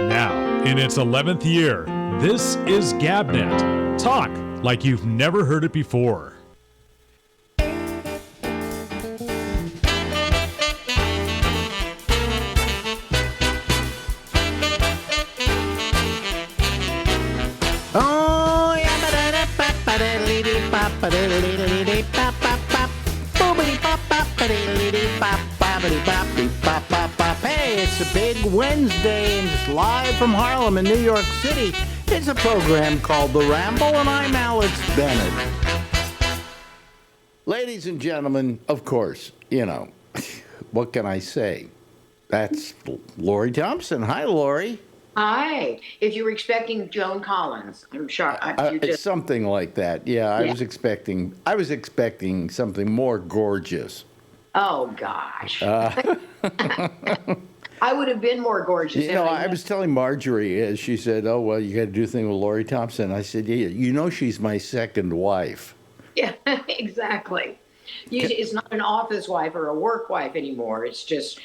Now, in its 11th year, this is GabNet. Talk like you've never heard it before. Oh, yeah. Hey, it's a big Wednesday and it's live from Harlem in New York City. It's a program called The Ramble, and I'm Alex Bennett. Ladies and gentlemen, of course, what can I say? That's Lori Thompson. Hi, Lori. Hi. If you were expecting Joan Collins, I'm sure you just Something like that. Yeah, I was expecting something more gorgeous. Oh gosh. I would have been more gorgeous. I was telling Marjorie, as she said, "Oh well, you got to do a thing with Lori Thompson." I said, "Yeah, she's my second wife." Yeah, exactly. It's not an office wife or a work wife anymore. It's just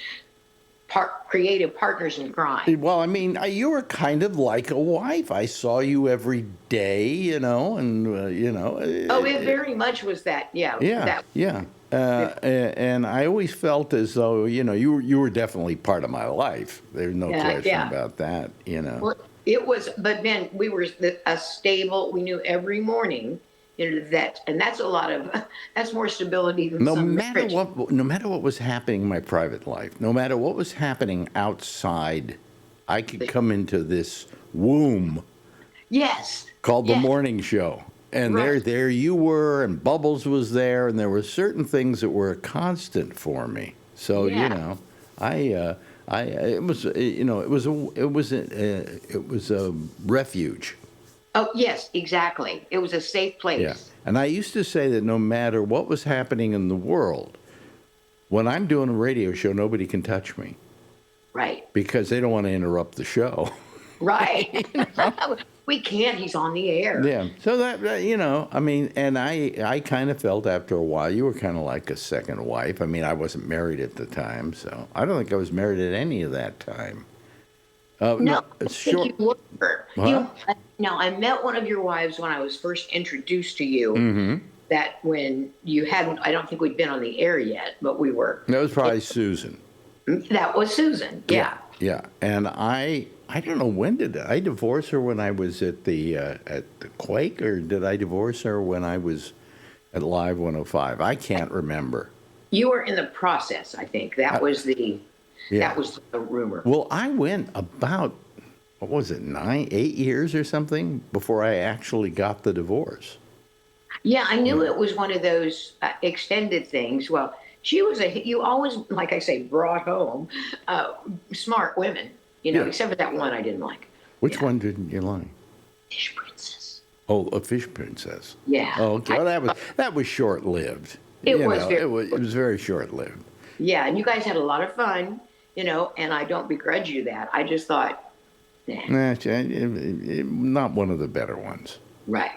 creative partners in crime. Well, I mean, you were kind of like a wife. I saw you every day, and Oh, it very much was that. Yeah. Yeah. And I always felt as though, you were definitely part of my life. There's no question about that, Well, it was, but Ben, we were a stable. We knew every morning. That's more stability than marriage. No matter what was happening in my private life, no matter what was happening outside, I could come into this womb. Yes. Called the morning show. And right. there you were, and Bubbles was there, and there were certain things that were a constant for me. So, it was a refuge. Oh, yes, exactly. It was a safe place. Yeah. And I used to say that no matter what was happening in the world, when I'm doing a radio show, nobody can touch me. Right. Because they don't want to interrupt the show. Right. We can't. He's on the air. Yeah. So that, and I kind of felt after a while, you were kind of like a second wife. I mean, I wasn't married at the time, so I don't think I was married at any of that time. No, I think you were. What? I met one of your wives when I was first introduced to you. Mm-hmm. That when you hadn't, I don't think we'd been on the air yet, but we were. That was probably Susan. That was Susan. Yeah. Yeah. And I don't know, when did I divorce her? When I was at the Quake, or did I divorce her when I was at Live 105? I can't remember. You were in the process, I think. That was the rumor. Well, I went about, what was it, 8 years or something before I actually got the divorce. Yeah, I knew it was one of those extended things. Well, she was you always, like I say, brought home smart women, except for that one I didn't like. Which one didn't you like? Fish Princess. Oh, a Fish Princess. Yeah. Oh, okay. Well, that was short-lived. It was very short-lived. Yeah, and you guys had a lot of fun, and I don't begrudge you that. I just thought, not one of the better ones. Right.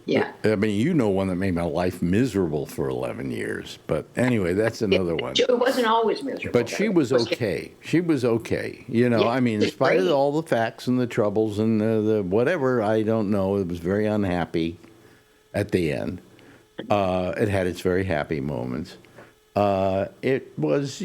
Yeah. I mean, one that made my life miserable for 11 years. But anyway, that's another one. It wasn't always miserable. But she was okay. She was okay. I mean, in spite of all the facts and the troubles and the whatever, I don't know. It was very unhappy at the end. It had its very happy moments. It was,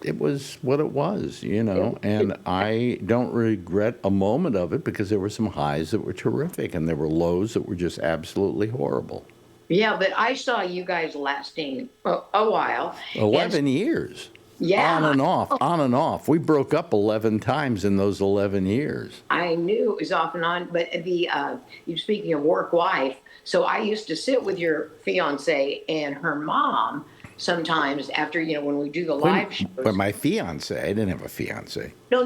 it was what it was, and I don't regret a moment of it because there were some highs that were terrific and there were lows that were just absolutely horrible. Yeah, but I saw you guys lasting a while. 11 years. Yeah. On and off. We broke up 11 times in those 11 years. I knew it was off and on, but you speaking of work wife, so I used to sit with your fiance and her mom sometimes after, when we do the live shows. But my fiance, I didn't have a fiance. No,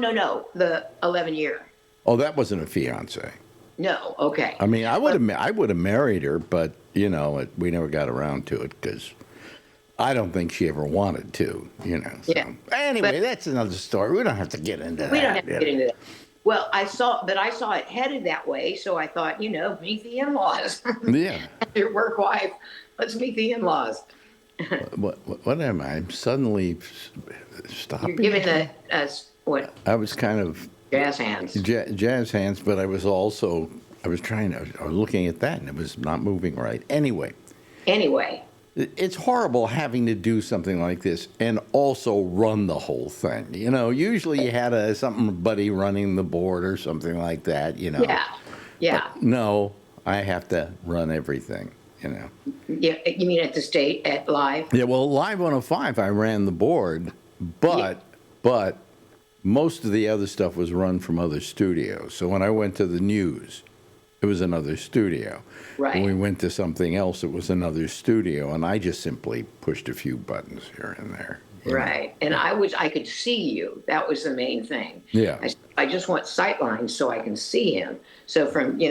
the 11-year. Oh, that wasn't a fiance. No, okay. I mean, I would have married her, but, we never got around to it because I don't think she ever wanted to, So. Yeah. Anyway, that's another story. We don't have to get into that. We don't have to get into that. Well, I saw it headed that way, so I thought, meet the in-laws. Yeah. Your work wife, let's meet the in-laws. What am I? I'm suddenly stopping. You're giving what? I was kind of Jazz hands. Jazz hands, but I was looking at that and it was not moving right. Anyway, it's horrible having to do something like this and also run the whole thing. Usually you had somebody running the board or something like that, Yeah. But no, I have to run everything, Yeah, you mean at Live? Yeah, well, Live 105, I ran the board, but most of the other stuff was run from other studios. So when I went to the news, it was another studio. Right. When we went to something else, it was another studio, and I just simply pushed a few buttons here and there. Right. And I could see you. That was the main thing. Yeah. I just want sight lines so I can see him. So from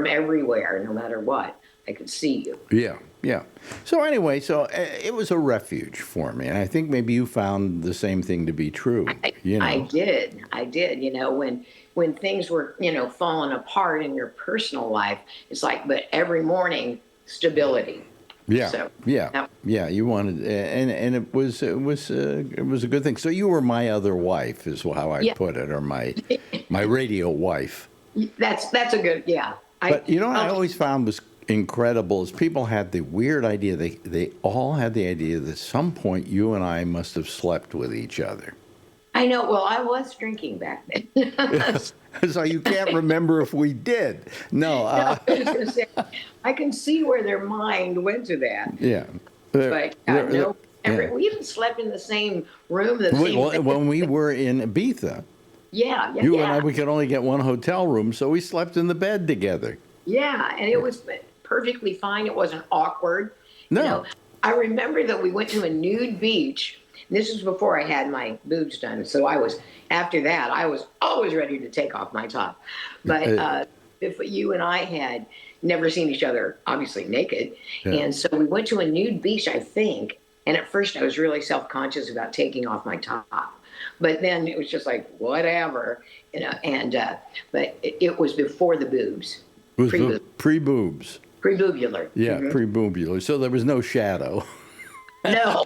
everywhere, no matter what, I could see you. Yeah. So anyway, it was a refuge for me, and I think maybe you found the same thing to be true. I did. When things were, falling apart in your personal life, it's like, but every morning, stability. Yeah, So, yeah. You wanted, and it was a good thing. So you were my other wife, is how I put it, or my radio wife. That's a good, yeah. But what I always found was incredible is people had the weird idea. They all had the idea that at some point you and I must have slept with each other. I know. Well, I was drinking back then. So you can't remember if we did. No. I was going to say, I can see where their mind went to that. Yeah. But we even slept in the same room. When we were in Ibiza, you and I, we could only get one hotel room, so we slept in the bed together. Yeah, and it was perfectly fine. It wasn't awkward. No. I remember that we went to a nude beach. This was before I had my boobs done, so after that, I was always ready to take off my top. But if you and I had never seen each other, obviously naked, and so we went to a nude beach, I think, and at first I was really self-conscious about taking off my top. But then it was just like, whatever, but it was before the boobs. It was pre-boobs. Pre-boobular. Yeah, pre-boobular. So there was no shadow. No.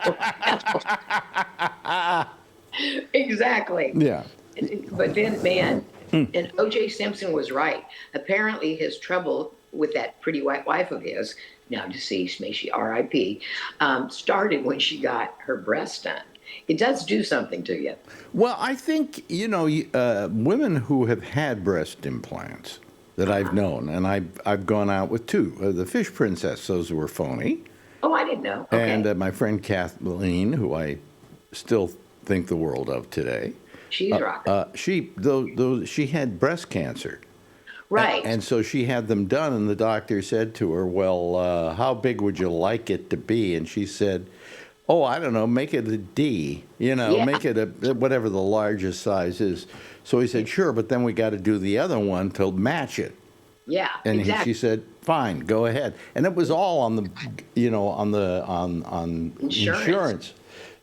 Exactly. Yeah. But then, man, and O.J. Simpson was right. Apparently his trouble with that pretty white wife of his, now deceased, may she R.I.P., started when she got her breasts done. It does do something to you. Well, I think, women who have had breast implants that I've known, and I've gone out with two. The Fish Princess, those were phony. Oh, I didn't know. Okay. And my friend Kathleen, who I still think the world of today. She's rocking. She had breast cancer. Right. And so she had them done, and the doctor said to her, well, how big would you like it to be? And she said, oh, I don't know, make it a D, make it a whatever the largest size is. So he said, sure, but then we got to do the other one to match it. Yeah, and exactly. She said, fine, go ahead. And it was all on the, on insurance.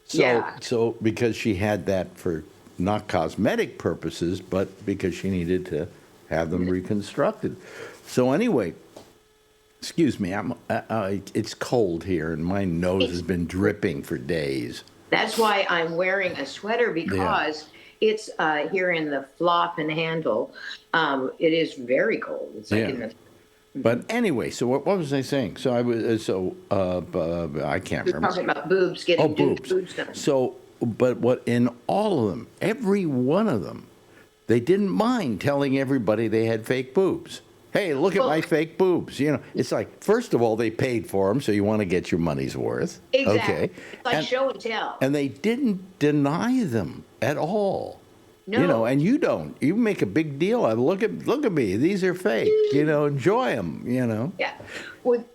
So because she had that for not cosmetic purposes, but because she needed to have them reconstructed. So anyway, excuse me, it's cold here and my nose has been dripping for days. That's why I'm wearing a sweater, because it's here in the flop and handle. It is very cold. It's like in the. But anyway, so what was I saying? So I was I can't remember. Talking about boobs, getting boobs done. So, but what in all of them, every one of them, they didn't mind telling everybody they had fake boobs. Hey, look at my fake boobs. It's like, first of all, they paid for them, so you want to get your money's worth. Exactly. Okay. It's like show and tell. And they didn't deny them at all. No. And you don't. You make a big deal of it. Look at me. These are fake. Enjoy them, Yeah. Well,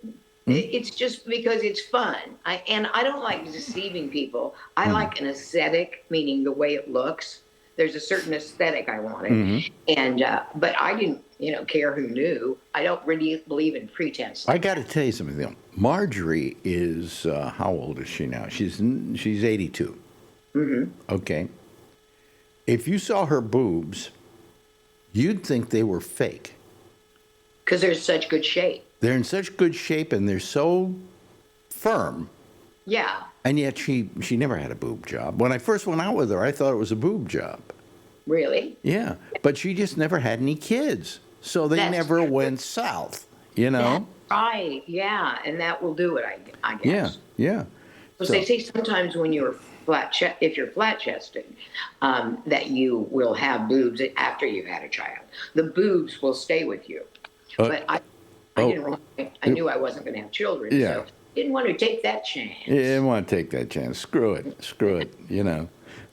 it's just because it's fun. I don't like deceiving people. I like an aesthetic, meaning the way it looks. There's a certain aesthetic I wanted. And but I didn't, care who knew. I don't really believe in pretense. I got to tell you something, though. Marjorie is, how old is she now? She's 82. Okay. If you saw her boobs, you'd think they were fake. Because they're in such good shape. They're in such good shape and they're so firm. Yeah. And yet she never had a boob job. When I first went out with her, I thought it was a boob job. Really? Yeah, but she just never had any kids, so they That's never true. went south. You That's know? right. Yeah, and that will do it, I Yeah, guess. yeah. Because they So say sometimes when you're if you're flat chested, that you will have boobs after you've had a child. The boobs will stay with you. uh, But I oh didn't want, I knew I wasn't going to have children, yeah. so didn't want to take that Yeah, I chance. didn't want to take that chance. Screw it. Screw it. You know.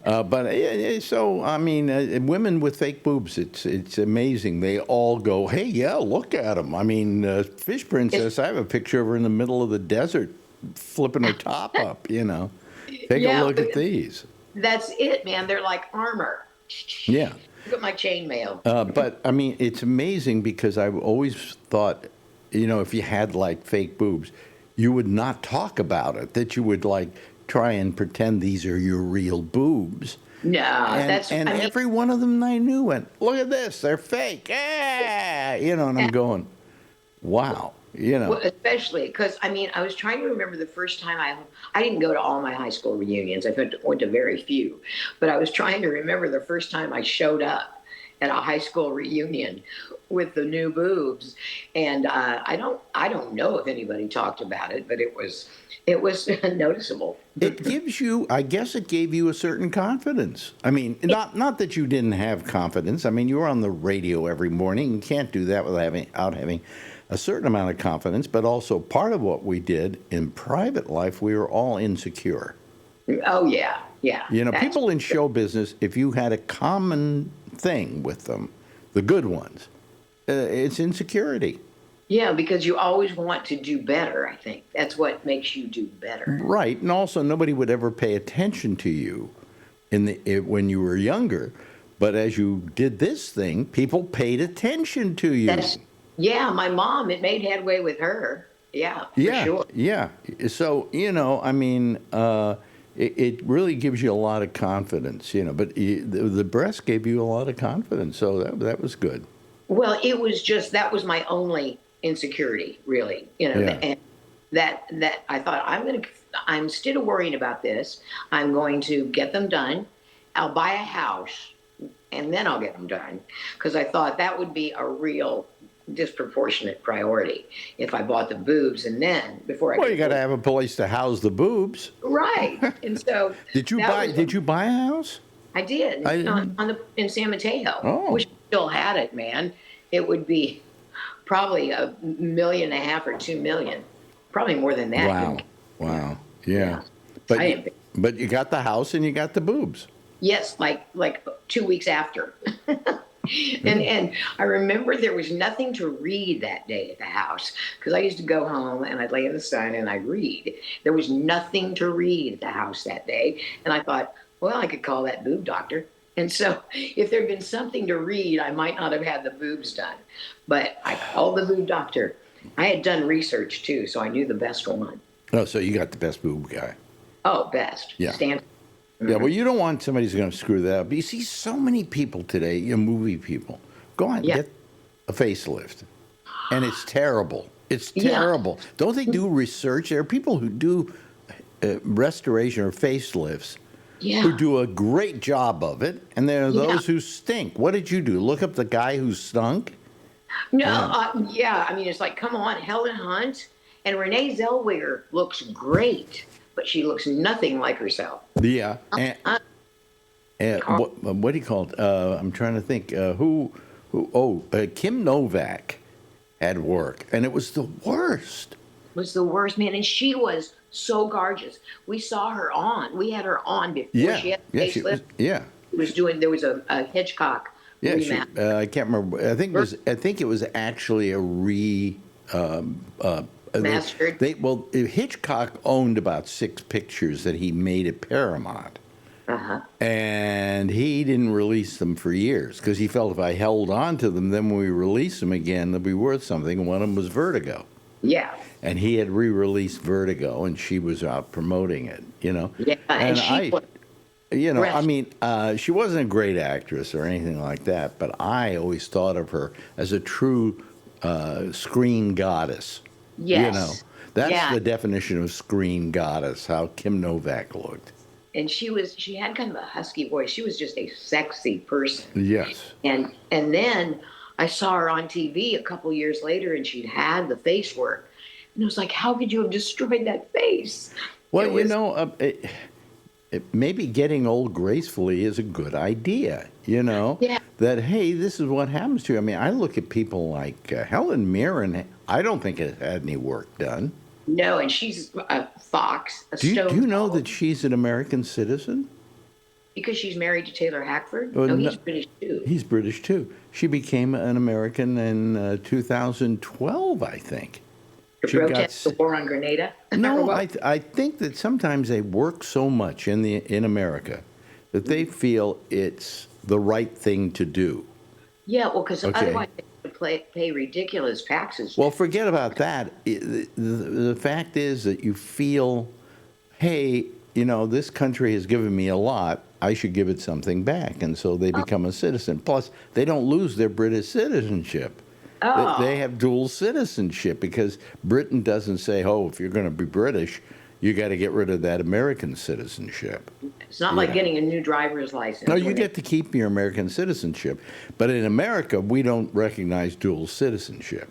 But so I mean, women with fake boobs, it's amazing. They all go, hey, yeah, look at them. I mean, Fish It's, Princess. I have a picture of her in the middle of the desert, flipping her top up. You know, take a yeah, look at these. that's it, man. They're like armor. Yeah. Look at my chainmail. But I mean, it's amazing because I've always thought, if you had like fake boobs, you would not talk about it. That you would like try and pretend these are your real boobs. No, And that's, and I mean, every one of them I knew went, look at this, they're fake. Ah! And I'm going, wow. well, especially because I mean, I was trying to remember the first time I didn't go to all my high school reunions. I went to very few, but I was trying to remember the first time I showed up at a high school reunion with the new boobs, and I don't know if anybody talked about it, but it was noticeable. It gives you, I guess it gave you a certain confidence. I mean, not that you didn't have confidence. I mean, you were on the radio every morning. You can't do that without having a certain amount of confidence, but also part of what we did in private life, we were all insecure. Oh yeah, yeah. People in show business, if you had a common thing with them, the good ones, it's insecurity. Yeah, because you always want to do better, I think. That's what makes you do better. Right, and also nobody would ever pay attention to you when you were younger, but as you did this thing, people paid attention to you. Yeah, my mom, it made headway with her. Yeah, for sure. Yeah. So, I mean, it really gives you a lot of confidence, but the breast gave you a lot of confidence, so that was good. Well, it was just that was my only insecurity, really. Yeah. And that I thought I'm instead of worrying about this, I'm going to get them done. I'll buy a house and then I'll get them done because I thought that would be a real disproportionate priority if I bought the boobs and then before I Well, you got to have a place to house the boobs. right. And so Did you buy a house? I did in San Mateo. Oh. Wish I still had it, man. It would be probably $1.5 million or $2 million, probably more than that. Wow. Yeah. Yeah. But you got the house and you got the boobs. Yes, like 2 weeks after. And I remember there was nothing to read that day at the house because I used to go home and I'd lay in the sun and I'd read. There was nothing to read at the house that day. And I thought, well, I could call that boob doctor. And so if there'd been something to read, I might not have had the boobs done. But I called the boob doctor. I had done research too, so I knew the best one. Oh, so you got the best boob guy. Oh, best. Yeah. Mm-hmm. Yeah, well, you don't want somebody who's going to screw that up. You see so many people today, movie people, go out and get a facelift. And it's terrible. It's terrible. Yeah. Don't they do research? There are people who do restoration or facelifts who do a great job of it, and there are those who stink. What did you do? Look up the guy who stunk? No, I mean, it's like, come on, Helen Hunt and Renee Zellweger looks great, but she looks nothing like herself. Yeah. What do you call it? I'm trying to think. Kim Novak had work, and it was the worst. It was the worst, man, and she was so gorgeous. We saw her on. We had her on before she had a facelift. There was a Hitchcock remap. I can't remember. I think it was actually a mastered. Hitchcock owned about 6 pictures that he made at Paramount. Uh-huh. And he didn't release them for years because he felt if I held on to them, then when we release them again, they'll be worth something. One of them was Vertigo. Yeah. And he had re-released Vertigo, and she was out promoting it, Yeah, and she she wasn't a great actress or anything like that, but I always thought of her as a true screen goddess. Yes. That's the definition of screen goddess, how Kim Novak looked. and she had kind of a husky voice. She was just a sexy person. Yes. And then I saw her on TV a couple years later, and she'd had the face work, and it was like, how could you have destroyed that face? Well, maybe getting old gracefully is a good idea, Yeah. that, hey, this is what happens to you. I mean, I look at people like Helen Mirren. I don't think it had any work done. No, and she's a fox, a Do stone you know cold, that she's an American citizen? because she's married to Taylor Hackford. Well, No, no- he's British too. He's British, too. She became an American in 2012, I think. To She got protest the war on Grenada. No, I think that sometimes they work so much in America that they feel it's the right thing to do. Yeah, well, because Okay. otherwise they have to pay ridiculous taxes. Well, forget about that. The fact is that you feel, hey, this country has given me a lot. I should give it something back. And so they become a citizen. Plus, they don't lose their British citizenship. Oh. They have dual citizenship because Britain doesn't say, oh, if you're going to be British, you got to get rid of that American citizenship. It's not like getting a new driver's license. No, you get to keep your American citizenship. But in America, we don't recognize dual citizenship.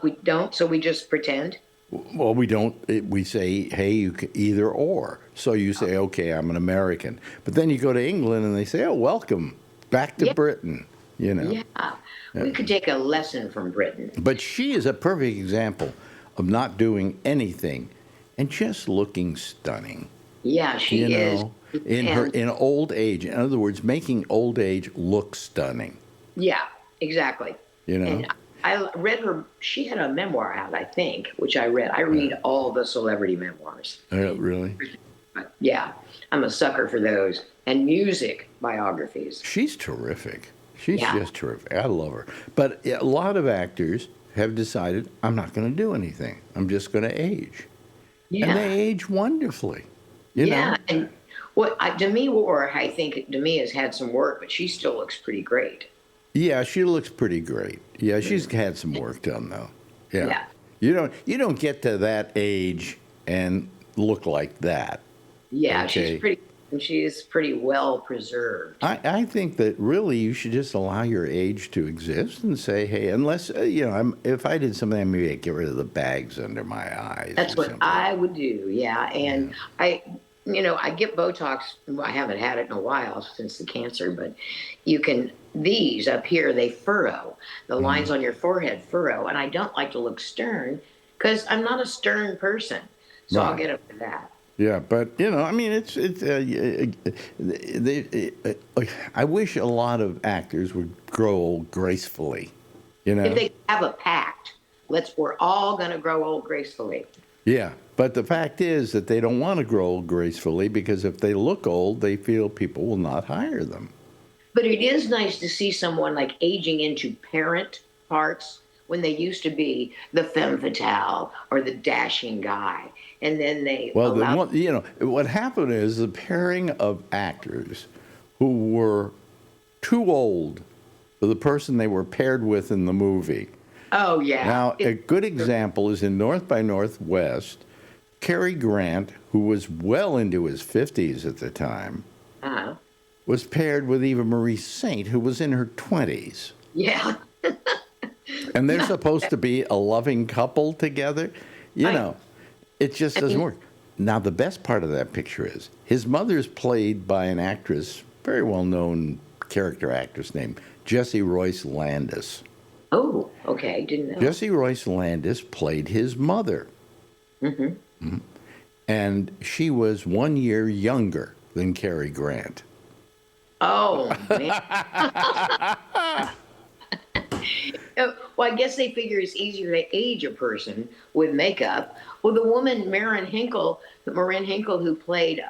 We don't, so we just pretend. Well, we don't. We say, hey, you can either or. So you say, okay, I'm an American. But then you go to England and they say, oh, welcome back to Yeah. Britain. Yeah. We could take a lesson from Britain. But she is a perfect example of not doing anything and just looking stunning. Yeah, she is. In old age. In other words, making old age look stunning. Yeah, exactly. And I read her. She had a memoir out, I think, which I read. I read all the celebrity memoirs. Really? But yeah, I'm a sucker for those, and music biographies. She's terrific. She's Yeah. just terrific. I love her. But a lot of actors have decided, I'm not going to do anything. I'm just going to age. Yeah. And they age wonderfully. You know? And Demi Moore, I think Demi has had some work, but she still looks pretty great. Yeah, she looks pretty great. Yeah, she's had some work done though. Yeah. Yeah. You don't get to that age and look like that. Yeah, Okay. she is pretty well preserved. I think that really you should just allow your age to exist and say, hey, unless if I did something, maybe I'd get rid of the bags under my eyes. That's or what something. I would do. Yeah, and I get Botox. Well, I haven't had it in a while since the cancer, but these up here, they furrow. The lines on your forehead furrow, and I don't like to look stern because I'm not a stern person. So I'll Right. get over that. Yeah, but I mean, I wish a lot of actors would grow old gracefully. If they have a pact, we're all going to grow old gracefully. Yeah, but the fact is that they don't want to grow old gracefully because if they look old, they feel people will not hire them. But it is nice to see someone like aging into parent parts when they used to be the femme fatale or the dashing guy. And then they what happened is the pairing of actors who were too old for the person they were paired with in the movie. Oh, yeah. Now, a good example is in North by Northwest, Cary Grant, who was well into his 50s at the time, Uh-huh. was paired with Eva Marie Saint, who was in her 20s. Yeah. And they're supposed to be a loving couple together. It just doesn't work. Now, the best part of that picture is his mother's played by an actress, very well-known character actress named Jessie Royce Landis. Oh, okay. Didn't know. Jessie Royce Landis played his mother. Mm-hmm. And she was 1 year younger than Cary Grant. Oh, man. Well, I guess they figure it's easier to age a person with makeup. Well, the woman, Marin Hinkle, who played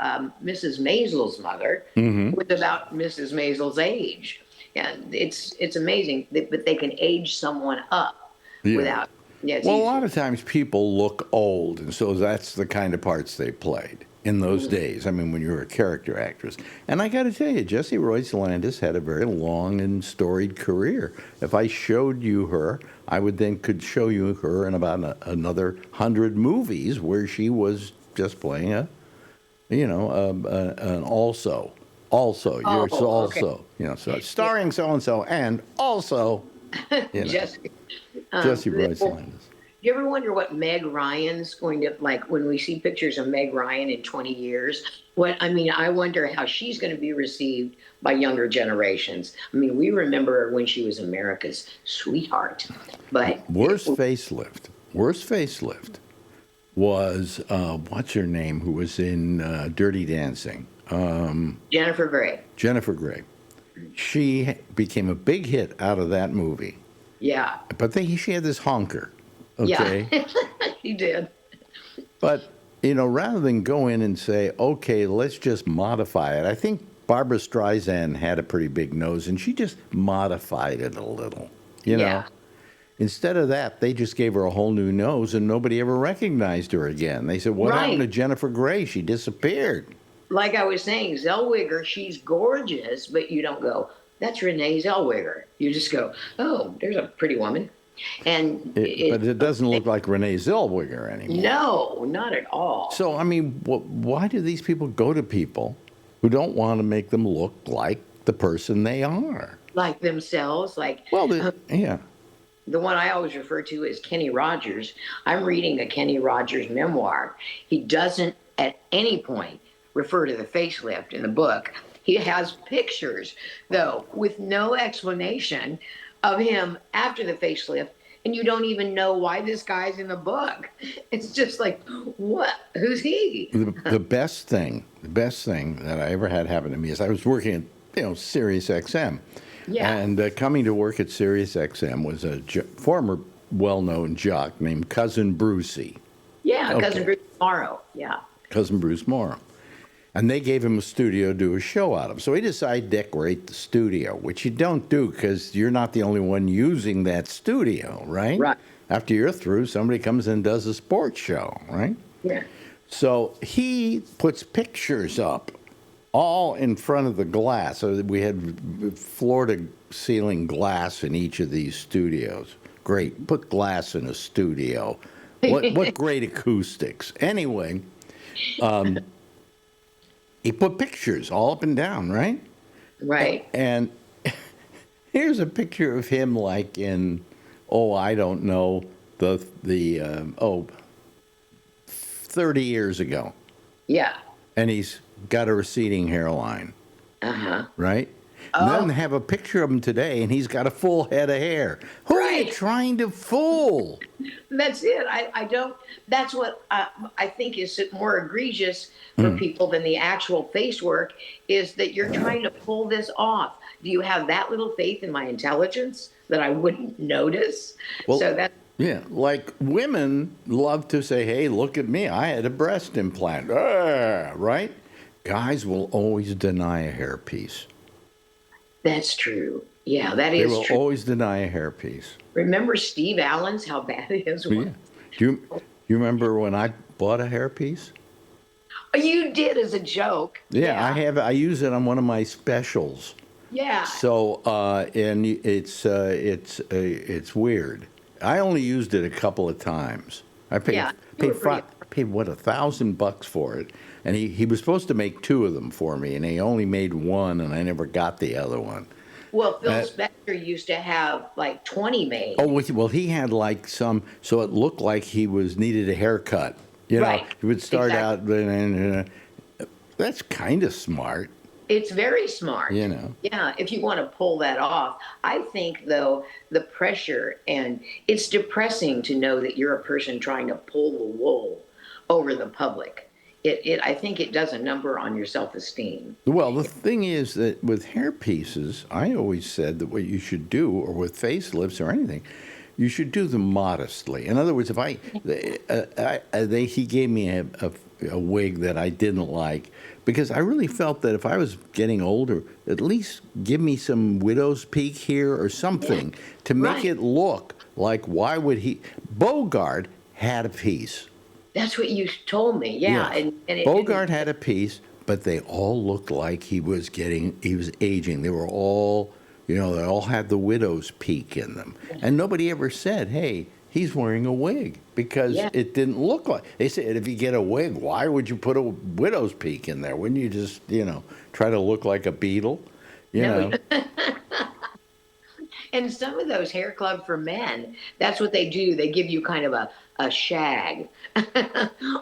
Mrs. Maisel's mother, was about Mrs. Maisel's age. And it's amazing, but they can age someone up without. Yeah, it's Well, a easy. lot of times people look old, and so that's the kind of parts they played in those days. I mean, when you were a character actress. And I got to tell you, Jessie Royce Landis had a very long and storied career. If I showed you her, I could show you her in about another 100 movies where she was just playing a an also, you're so Oh, okay. also, so starring so and so, and also, Jesse. Jesse Bryce Well, Landis. do you ever wonder what Meg Ryan's going to like when we see pictures of Meg Ryan in 20 years? I wonder how she's going to be received by younger generations. I mean, we remember her when she was America's sweetheart, but Worst facelift was what's her name, who was in Dirty Dancing. Jennifer Grey. Jennifer Grey. She became a big hit out of that movie. Yeah. But she had this honker. Okay. Yeah. She did. But, rather than go in and say, okay, let's just modify it, I think Barbara Streisand had a pretty big nose and she just modified it a little, Yeah. Instead of that, they just gave her a whole new nose and nobody ever recognized her again. They said, what happened to Jennifer Grey? She disappeared. Like I was saying, Zellweger, she's gorgeous, but you don't go, that's Renee Zellweger. You just go, oh, there's a pretty woman. And but it doesn't look like Renee Zellweger anymore. No, not at all. So, why do these people go to people who don't want to make them look like the person they are? Like themselves, like... Well, yeah. The one I always refer to is Kenny Rogers. I'm reading a Kenny Rogers memoir. He doesn't at any point refer to the facelift in the book. He has pictures, though, with no explanation of him after the facelift, and you don't even know why this guy's in the book. It's just like, what? Who's he? The best thing that I ever had happen to me is I was working at, Sirius XM. Yeah. And coming to work at Sirius XM was a former well-known jock named Cousin Brucey. Yeah, okay. Cousin Bruce Morrow, yeah. Cousin Bruce Morrow. And they gave him a studio to do a show out of. So he decided to decorate the studio, which you don't do because you're not the only one using that studio, right? Right. After you're through, somebody comes in and does a sports show, right? Yeah. So he puts pictures up all in front of the glass. So we had floor-to-ceiling glass in each of these studios. Great. Put glass in a studio. What great acoustics. Anyway, he put pictures all up and down, right? Right. And here's a picture of him like in, I don't know, 30 years ago. Yeah. And he's got a receding hairline. Uh-huh. Right? Oh. And then have a picture of him today, and he's got a full head of hair. Who are you trying to fool? That's it. I don't. That's what I think is more egregious for people than the actual face work is that you're trying to pull this off. Do you have that little faith in my intelligence that I wouldn't notice? Well, so that. Yeah, like women love to say, hey, look at me, I had a breast implant, right? Guys will always deny a hairpiece. That's true. Yeah, that is true. They will always deny a hairpiece. Remember Steve Allen's, how bad his was? Yeah. Do you remember when I bought a hairpiece? You did as a joke. Yeah, I use it on one of my specials. Yeah. So, and it's weird. I only used it a couple of times. I paid $1,000 for it, and he was supposed to make 2 of them for me, and he only made 1, and I never got the other one. Well, Phil Spector used to have like 20 made. Oh, well, he had like some, so it looked like he needed a haircut. You know, he would start out, that's kind of smart. It's very smart. You know. Yeah, if you want to pull that off. I think, though, the pressure, and it's depressing to know that you're a person trying to pull the wool over the public. I think it does a number on your self-esteem. Well, the thing is that with hair pieces, I always said that what you should do, or with facelifts or anything, you should do them modestly. In other words, he gave me a wig that I didn't like, because I really felt that if I was getting older, at least give me some widow's peak here or something to make it look like, why would he? Bogart had a piece. That's what you told me, yeah. And Bogart had a piece, but they all looked like he was aging. They were all, they all had the widow's peak in them. And nobody ever said, hey, he's wearing a wig because Yeah. it didn't look like. They said, if you get a wig, why would you put a widow's peak in there? Wouldn't you just, try to look like a beetle? You No, know. and some of those hair club for men, that's what they do. They give you kind of a shag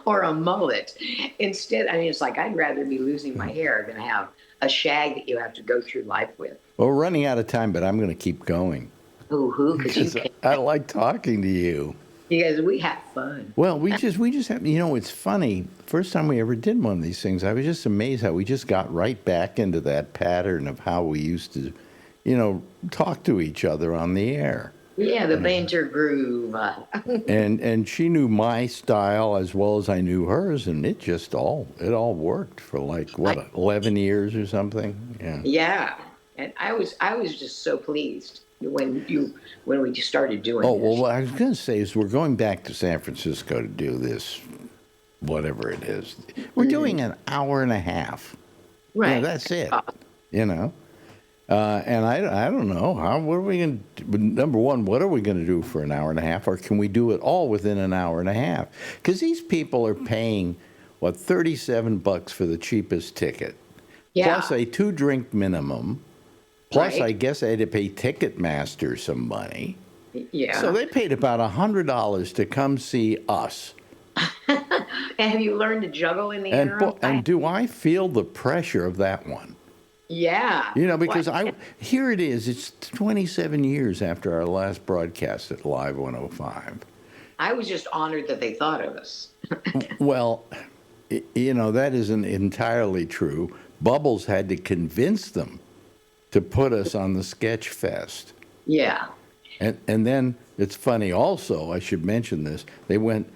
or a mullet. Instead, I mean, it's like I'd rather be losing my hair than have a shag that you have to go through life with. Well, we're running out of time, but I'm going to keep going Ooh, who? Because because I like talking to you. we have fun. Well, we just have, it's funny. First time we ever did one of these things, I was just amazed how we just got right back into that pattern of how we used to, talk to each other on the air. Yeah, the banter groove. And she knew my style as well as I knew hers, and it all worked for like 11 years or something. Yeah. Yeah, and I was just so pleased when we just started doing Oh, this. well, what I was going to say is we're going back to San Francisco to do this, whatever it is. We're doing an hour and a half. Right. That's it. And I don't know what are we going to. Number one, what are we going to do for an hour and a half, or can we do it all within an hour and a half? Because these people are paying $37 for the cheapest ticket, plus a 2-drink minimum. Plus, Right. I guess I had to pay Ticketmaster some money. Yeah. So they paid about $100 to come see us. And have you learned to juggle in the And interim? and do I feel the pressure of that one? Yeah. Because Well, here it is. It's 27 years after our last broadcast at Live 105. I was just honored that they thought of us. Well, that isn't entirely true. Bubbles had to convince them to put us on the Sketch Fest. Yeah. And then it's funny also, I should mention this. They went,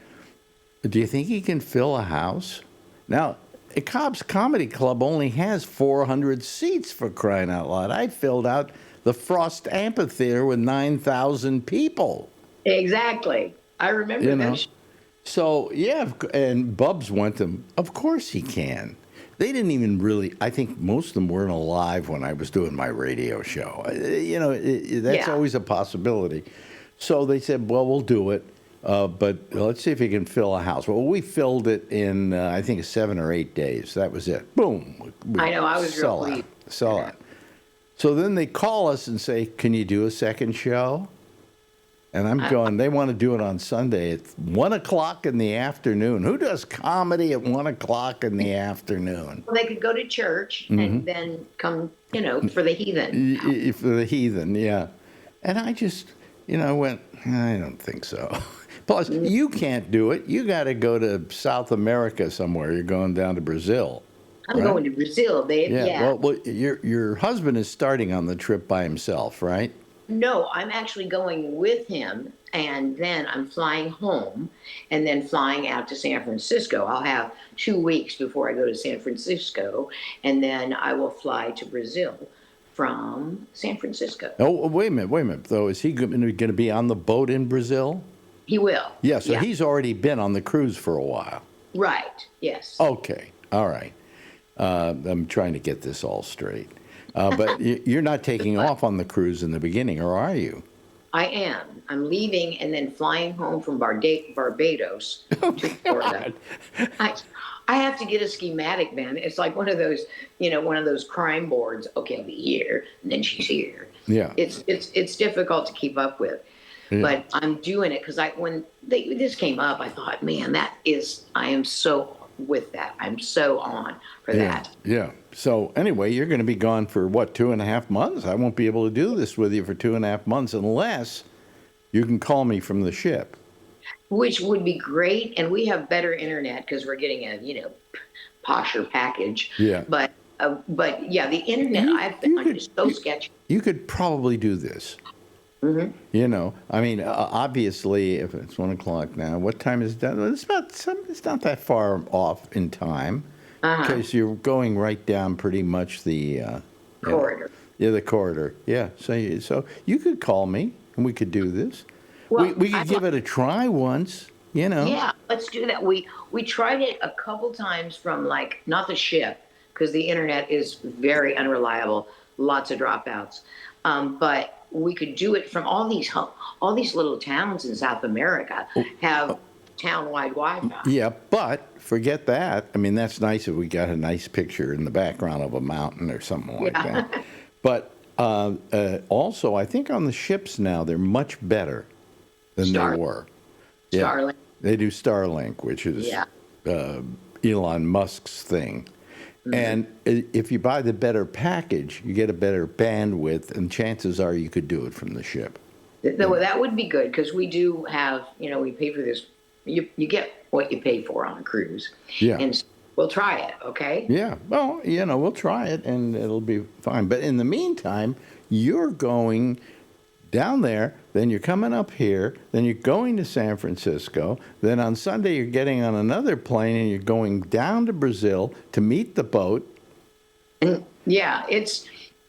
do you think he can fill a house? Now, Cobb's Comedy Club only has 400 seats, for crying out loud. I filled out the Frost Amphitheater with 9,000 people. Exactly. I remember that. So, yeah, and Bubs went to, of course he can. They didn't even really, I think most of them weren't alive when I was doing my radio show. That's always a possibility. So they said, well, we'll do it, but let's see if we can fill a house. Well, we filled it in, I think, 7 or 8 days. That was it. Boom. I know, I was real pleased. Sell out. So then they call us and say, can you do a second show? And I'm going, they want to do it on Sunday at 1 o'clock in the afternoon. Who does comedy at 1 o'clock in the afternoon? Well, they could go to church and then come, for the heathen. For the heathen, yeah. And I just, went, I don't think so. Plus, you can't do it. You got to go to South America somewhere. You're going down to Brazil. I'm going to Brazil, babe. Yeah. Well, your husband is starting on the trip by himself, right? No, I'm actually going with him, and then I'm flying home and then flying out to San Francisco. I'll have 2 weeks before I go to San Francisco, and then I will fly to Brazil from San Francisco. Oh, wait a minute, though. Is he going to be on the boat in Brazil? He will. Yeah, so he's already been on the cruise for a while. Right, yes. Okay, all right. I'm trying to get this all straight. But you're not taking off on the cruise in the beginning, or are you? I am. I'm leaving and then flying home from Barbados to Florida. I have to get a schematic, man. It's like one of those crime boards. Okay, I'll be here, and then she's here. Yeah. It's difficult to keep up with, but I'm doing it because when this came up, I thought, man, I am so with that. I'm so on for that. Yeah. So anyway, you're going to be gone for what, 2.5 months? I won't be able to do this with you for 2.5 months unless you can call me from the ship. Which would be great, and we have better internet because we're getting a posher package. Yeah. But yeah, the internet I'm just so sketchy. You could probably do this. Mm-hmm. I mean, obviously, if it's 1 o'clock now, what time is that? It's not that far off in time because you're going right down pretty much the corridor. The corridor. Yeah. So you could call me and we could do this. Well, we could give it a try once. Yeah, let's do that. We tried it a couple times from not the ship because the internet is very unreliable, lots of dropouts. But we could do it from all these little towns in South America have town-wide Wi-Fi. Yeah, but forget that. I mean, that's nice if we got a nice picture in the background of a mountain or something like that. But also, I think on the ships now, they're much better than they were. Yeah. Starlink. They do Starlink, which is Elon Musk's thing. Mm-hmm. And if you buy the better package, you get a better bandwidth, and chances are you could do it from the ship. Well, that would be good, because we do have, we pay for this. You get what you pay for on a cruise. Yeah. And we'll try it, okay? Yeah. Well, we'll try it, and it'll be fine. But in the meantime, you're going down there, then you're coming up here, then you're going to San Francisco, then on Sunday you're getting on another plane and you're going down to Brazil to meet the boat. Yeah, it's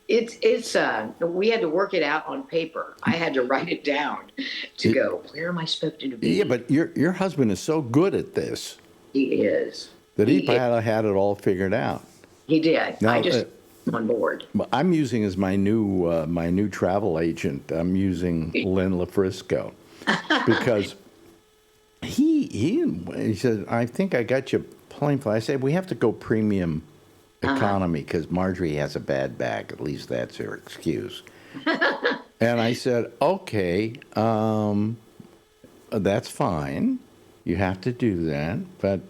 we had to work it out on paper. I had to write it down to go, where am I supposed to be? Yeah, but your husband is so good at this. He is. That he had it all figured out. He did. Now, I just on board. I'm using as my new travel agent. I'm using Len LaFrisco because he said, I think I got you plane flight. I said, we have to go premium economy because Marjorie has a bad back. At least that's her excuse. And I said, okay, that's fine. You have to do that, but.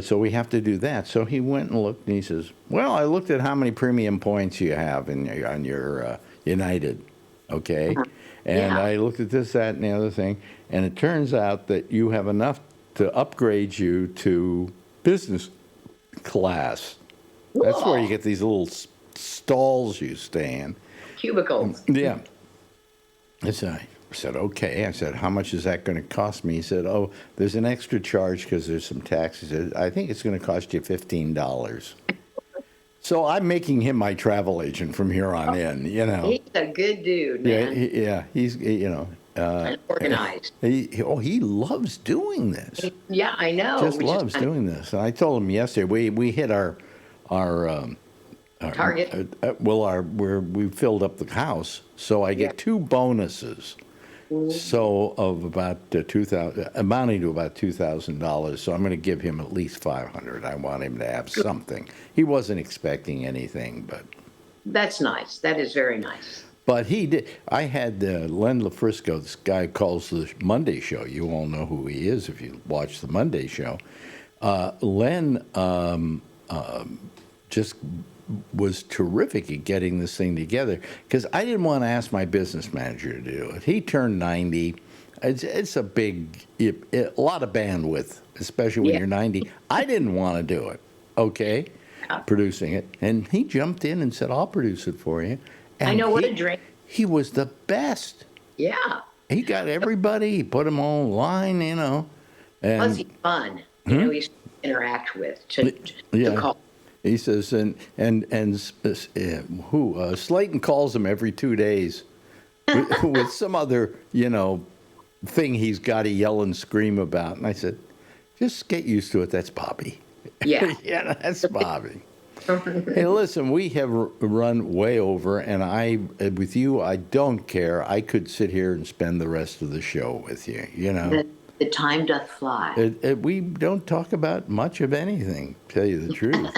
So we have to do that. So he went and looked, and he says, well, I looked at how many premium points you have on your United, okay? And I looked at this, that, and the other thing, and it turns out that you have enough to upgrade you to business class. That's where you get these little stalls you stay in. Cubicles. Yeah. I said, okay. I said, how much is that going to cost me? He said, oh, there's an extra charge because there's some taxes. He said, I think it's going to cost you $15. So I'm making him my travel agent from here on in, He's a good dude, man. He's, and organized. He loves doing this. Yeah, I know. Just loves doing this. And I told him yesterday, we hit our target. We filled up the house, so I get 2 bonuses. So of about amounting to about $2,000. So I'm going to give him at least $500. I want him to have something. He wasn't expecting anything, but that's nice. That is very nice. But he did. I had Len LaFrisco, this guy who calls the Monday Show. You all know who he is if you watch the Monday Show. Len just was terrific at getting this thing together because I didn't want to ask my business manager to do it. He turned 90. It's a lot of bandwidth, especially when you're 90. I didn't want to do it, okay, producing it. And he jumped in and said, I'll produce it for you. And I know what a drink. He was the best. Yeah. He got everybody. He put them all in line, And, plus, he's fun. He's to interact with, to call. He says, Slayton calls him every 2 days with some other, thing he's got to yell and scream about. And I said, just get used to it. That's Bobby. Yeah. Yeah, that's Bobby. Hey, listen, we have run way over, and with you, I don't care. I could sit here and spend the rest of the show with you, The time doth fly. We don't talk about much of anything, to tell you the truth.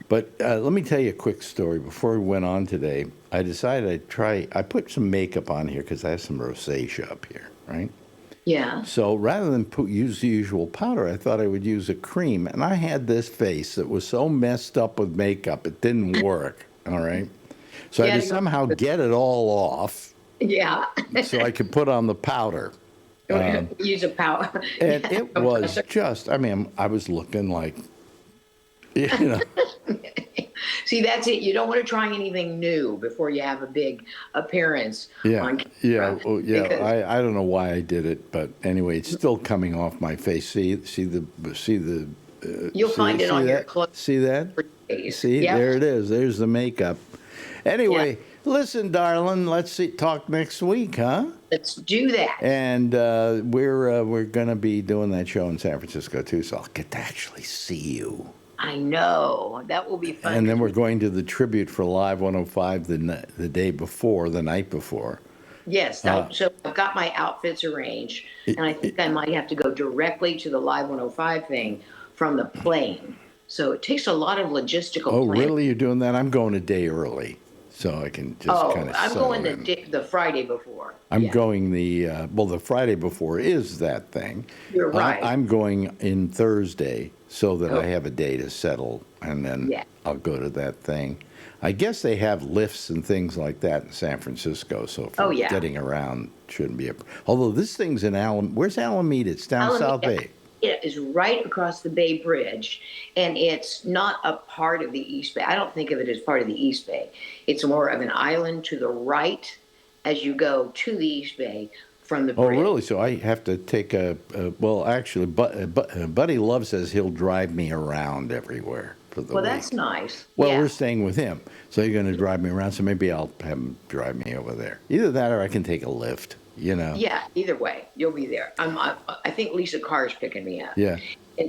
But let me tell you a quick story. Before we went on today, I decided I put some makeup on here because I have some rosacea up here, right? Yeah. So rather than use the usual powder, I thought I would use a cream. And I had this face that was so messed up with makeup, it didn't work, all right? So I had to somehow get it all off. Yeah. So I could put on the powder. Use a powder. And it was just, I was looking like, See, that's it. You don't want to try anything new before you have a big appearance. On camera. I don't know why I did it, but anyway, it's still coming off my face. See the. You'll find it on your clothes. See that? See, yep. There it is. There's the makeup. Anyway, listen, darling. Let's talk next week, huh? Let's do that. And we're going to be doing that show in San Francisco too, so I'll get to actually see you. I know. That will be fun. And then we're going to the tribute for Live 105 the day before, the night before. Yes, so I've got my outfits arranged, and I think I might have to go directly to the Live 105 thing from the plane. So it takes a lot of logistical Oh, planning. really? You're doing that? I'm going a day early, so I can just kind of I'm settle going in. the Friday before. I'm going the Friday before is that thing. You're right. I'm going in Thursday so that Oh. I have a day to settle, and then Yeah. I'll go to that thing. I guess they have lifts and things like that in San Francisco, so if Oh, you're yeah. getting around shouldn't be a. Although this thing's in where's Alameda? It's down South Bay. It is right across the Bay Bridge, and it's not a part of the East Bay. I don't think of it as part of the East Bay. It's more of an island to the right as you go to the East Bay from the Oh, bridge. really? So I have to take well, actually, Buddy Love says he'll drive me around everywhere for the Well, week. that's nice. Well, yeah. we're staying with him, so you're going to drive me around. So maybe I'll have him drive me over there. Either that, or I can take a lift. You know. Yeah, either way, you'll be there. I think Lisa Carr's picking me up. Yeah.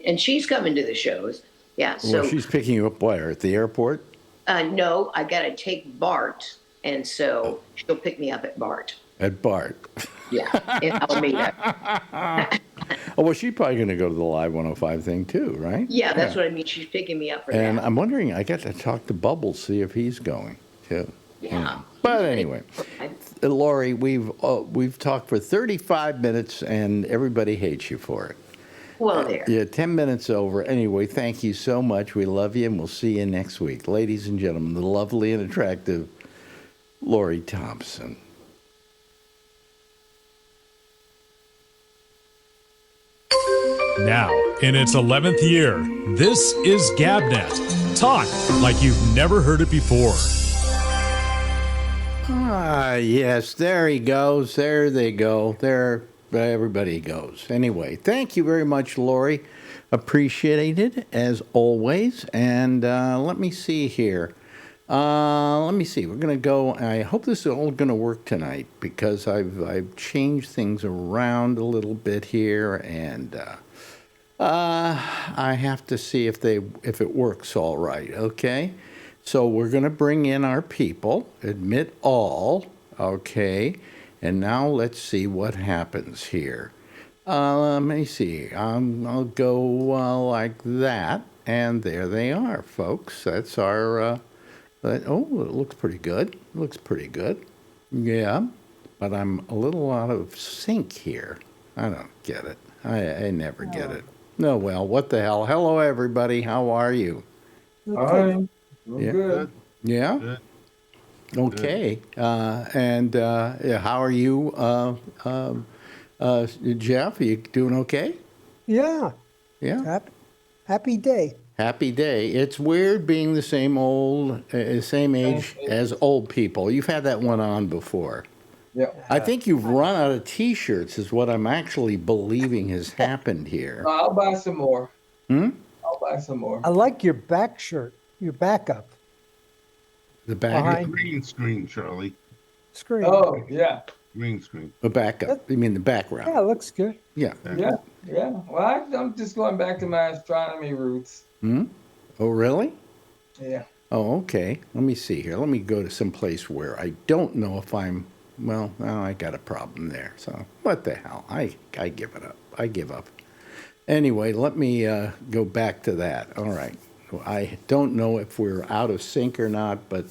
And she's coming to the shows. Yeah, so. Well, she's picking you up where? At the airport? No, I got to take Bart, and so she'll pick me up at Bart. At Bart. Yeah, in Alameda. Oh, well, she's probably going to go to the Live 105 thing too, right? Yeah, that's what I mean. She's picking me up for And that. I'm wondering, I got to talk to Bubbles, see if he's going too. Yeah. But anyway, Lori, we've talked for 35 minutes, and everybody hates you for it. Well, there. Yeah, 10 minutes over. Anyway, thank you so much. We love you, and we'll see you next week. Ladies and gentlemen, the lovely and attractive Lori Thompson. Now, in its 11th year, this is Gabnet. Talk like you've never heard it before. Ah, yes, there he goes. There they go. There everybody goes. Anyway, thank you very much, Lori. Appreciate it, as always. And let me see here. Let me see. We're going to go. I hope this is all going to work tonight because I've changed things around a little bit here, and I have to see if it works all right. Okay. So we're going to bring in our people, admit all, okay? And now let's see what happens here. Let me see. I'll go like that, and there they are, folks. That's our, it looks pretty good. Looks pretty good. Yeah, but I'm a little out of sync here. I don't get it. I never get it. No, well, what the hell? Hello, everybody. How are you? Hi. Yeah. Good. Yeah? Good. Okay. How are you, Jeff? Are you doing okay? Yeah, Yeah. happy day. Happy day. It's weird being the same age as old people. You've had that one on before. Yeah. I think you've run out of T-shirts is what I'm actually believing has happened here. I'll buy some more. Hmm? I'll buy some more. I like your back shirt, your backup The back, Behind- Green screen, Charlie. screen. Oh, yeah. Green screen. the backup. You mean the background? Yeah, it looks good. Yeah. Yeah. Yeah. Well, I'm just going back to my astronomy roots. Hmm? Oh, really? Yeah. Oh, okay. Let me see here. Let me go to some place where I don't know if I'm. Well, I got a problem there. So what the hell? I give it up. I give up. Anyway, let me go back to that. All right. I don't know if we're out of sync or not, but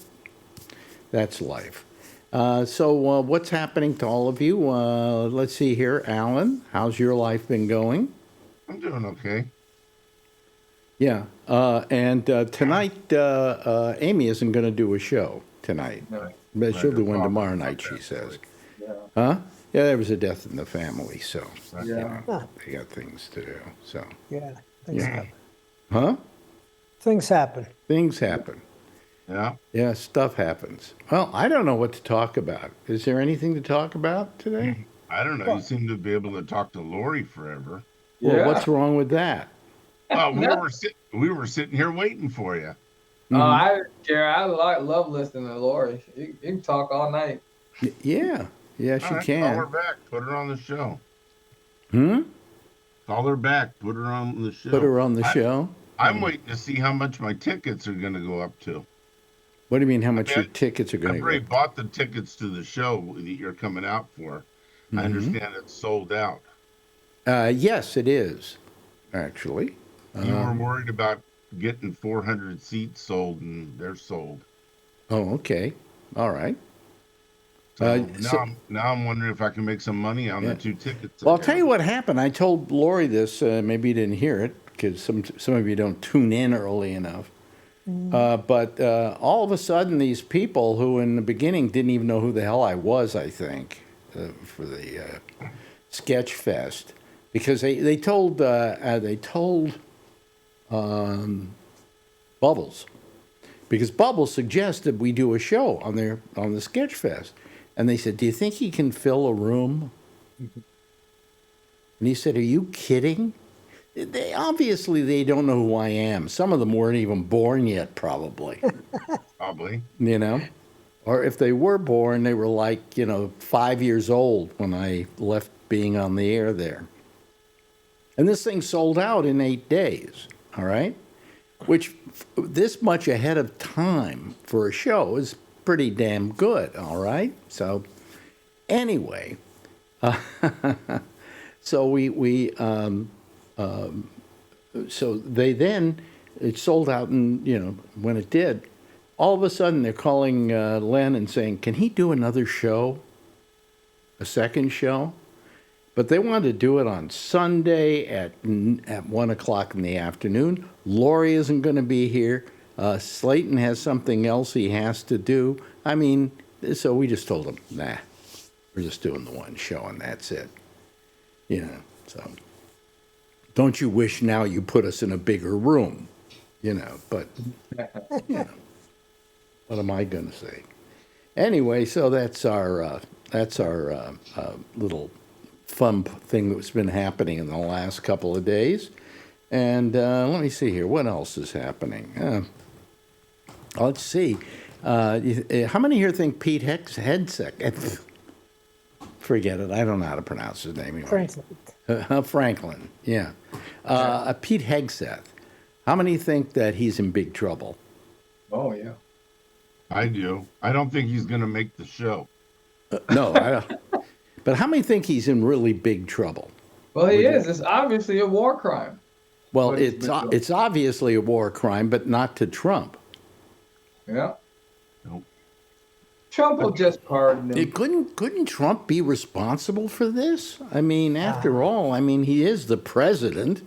that's life. So what's happening to all of you? Let's see here. Alan, how's your life been going? I'm doing okay. Yeah. And tonight, Amy isn't going to do a show tonight. No. But she'll do one tomorrow night, she says. Yeah. Huh? Yeah, there was a death in the family, so you Yeah. know, they got things to do. So, Yeah, things Yeah. happen. huh? Things happen. Things happen. Yeah. Yeah, stuff happens. Well, I don't know what to talk about. Is there anything to talk about today? I don't know. You seem to be able to talk to Lori forever. Well, Yeah. what's wrong with that? Well, we were sitting here waiting for you. Oh, I don't care. I love listening to Lori. You can talk all night. Yeah, All she right, can. Call her back. Put her on the show. Hmm? Call her back. Put her on the show. Put her on the show. I'm waiting to see how much my tickets are going to go up to. What do you mean? How much mean, your tickets are going I've to already go? bought the tickets to the show that you're coming out for. I understand it's sold out. Yes, it is. Actually, You were worried about getting 400 seats sold, and they're sold. oh, okay, all right. So So now I'm wondering if I can make some money on Yeah. the 2 tickets. Well, I'll tell you what happened. I told Lori this. Maybe you didn't hear it because some of you don't tune in early enough. But all of a sudden, these people who in the beginning didn't even know who the hell I was, I think, for the Sketch Fest, because they told Bubbles, because Bubbles suggested we do a show on the Sketch Fest, and they said, "Do you think he can fill a room?" And he said, "Are you kidding?" They obviously they don't know who I am. Some of them weren't even born yet, probably. Probably. You know, or if they were born, they were like 5 years old when I left being on the air there. And this thing sold out in 8 days. All right, which this much ahead of time for a show is pretty damn good. All right, so anyway, so so they then it sold out, and when it did, all of a sudden they're calling Len and saying, "Can he do another show, a second show?" But they wanted to do it on Sunday at 1:00 in the afternoon. Lori isn't going to be here. Slayton has something else he has to do. I mean, so we just told him, nah, we're just doing the one show and that's it. So don't you wish now you put us in a bigger room? But what am I going to say? Anyway, so that's our little fun thing that's been happening in the last couple of days. And let me see here. What else is happening? Let's see. How many here think Pete Hegseth? Forget it. I don't know how to pronounce his name anymore. Franklin. Franklin, yeah. Pete Hegseth. How many think that he's in big trouble? Oh, yeah. I do. I don't think he's going to make the show. No, I don't. But how many think he's in really big trouble? Well, he is. It's obviously a war crime. Well, But it's obviously a war crime, but not to Trump. Yeah. Nope. Trump will just pardon him. Couldn't Trump be responsible for this? I mean, after all, he is the president.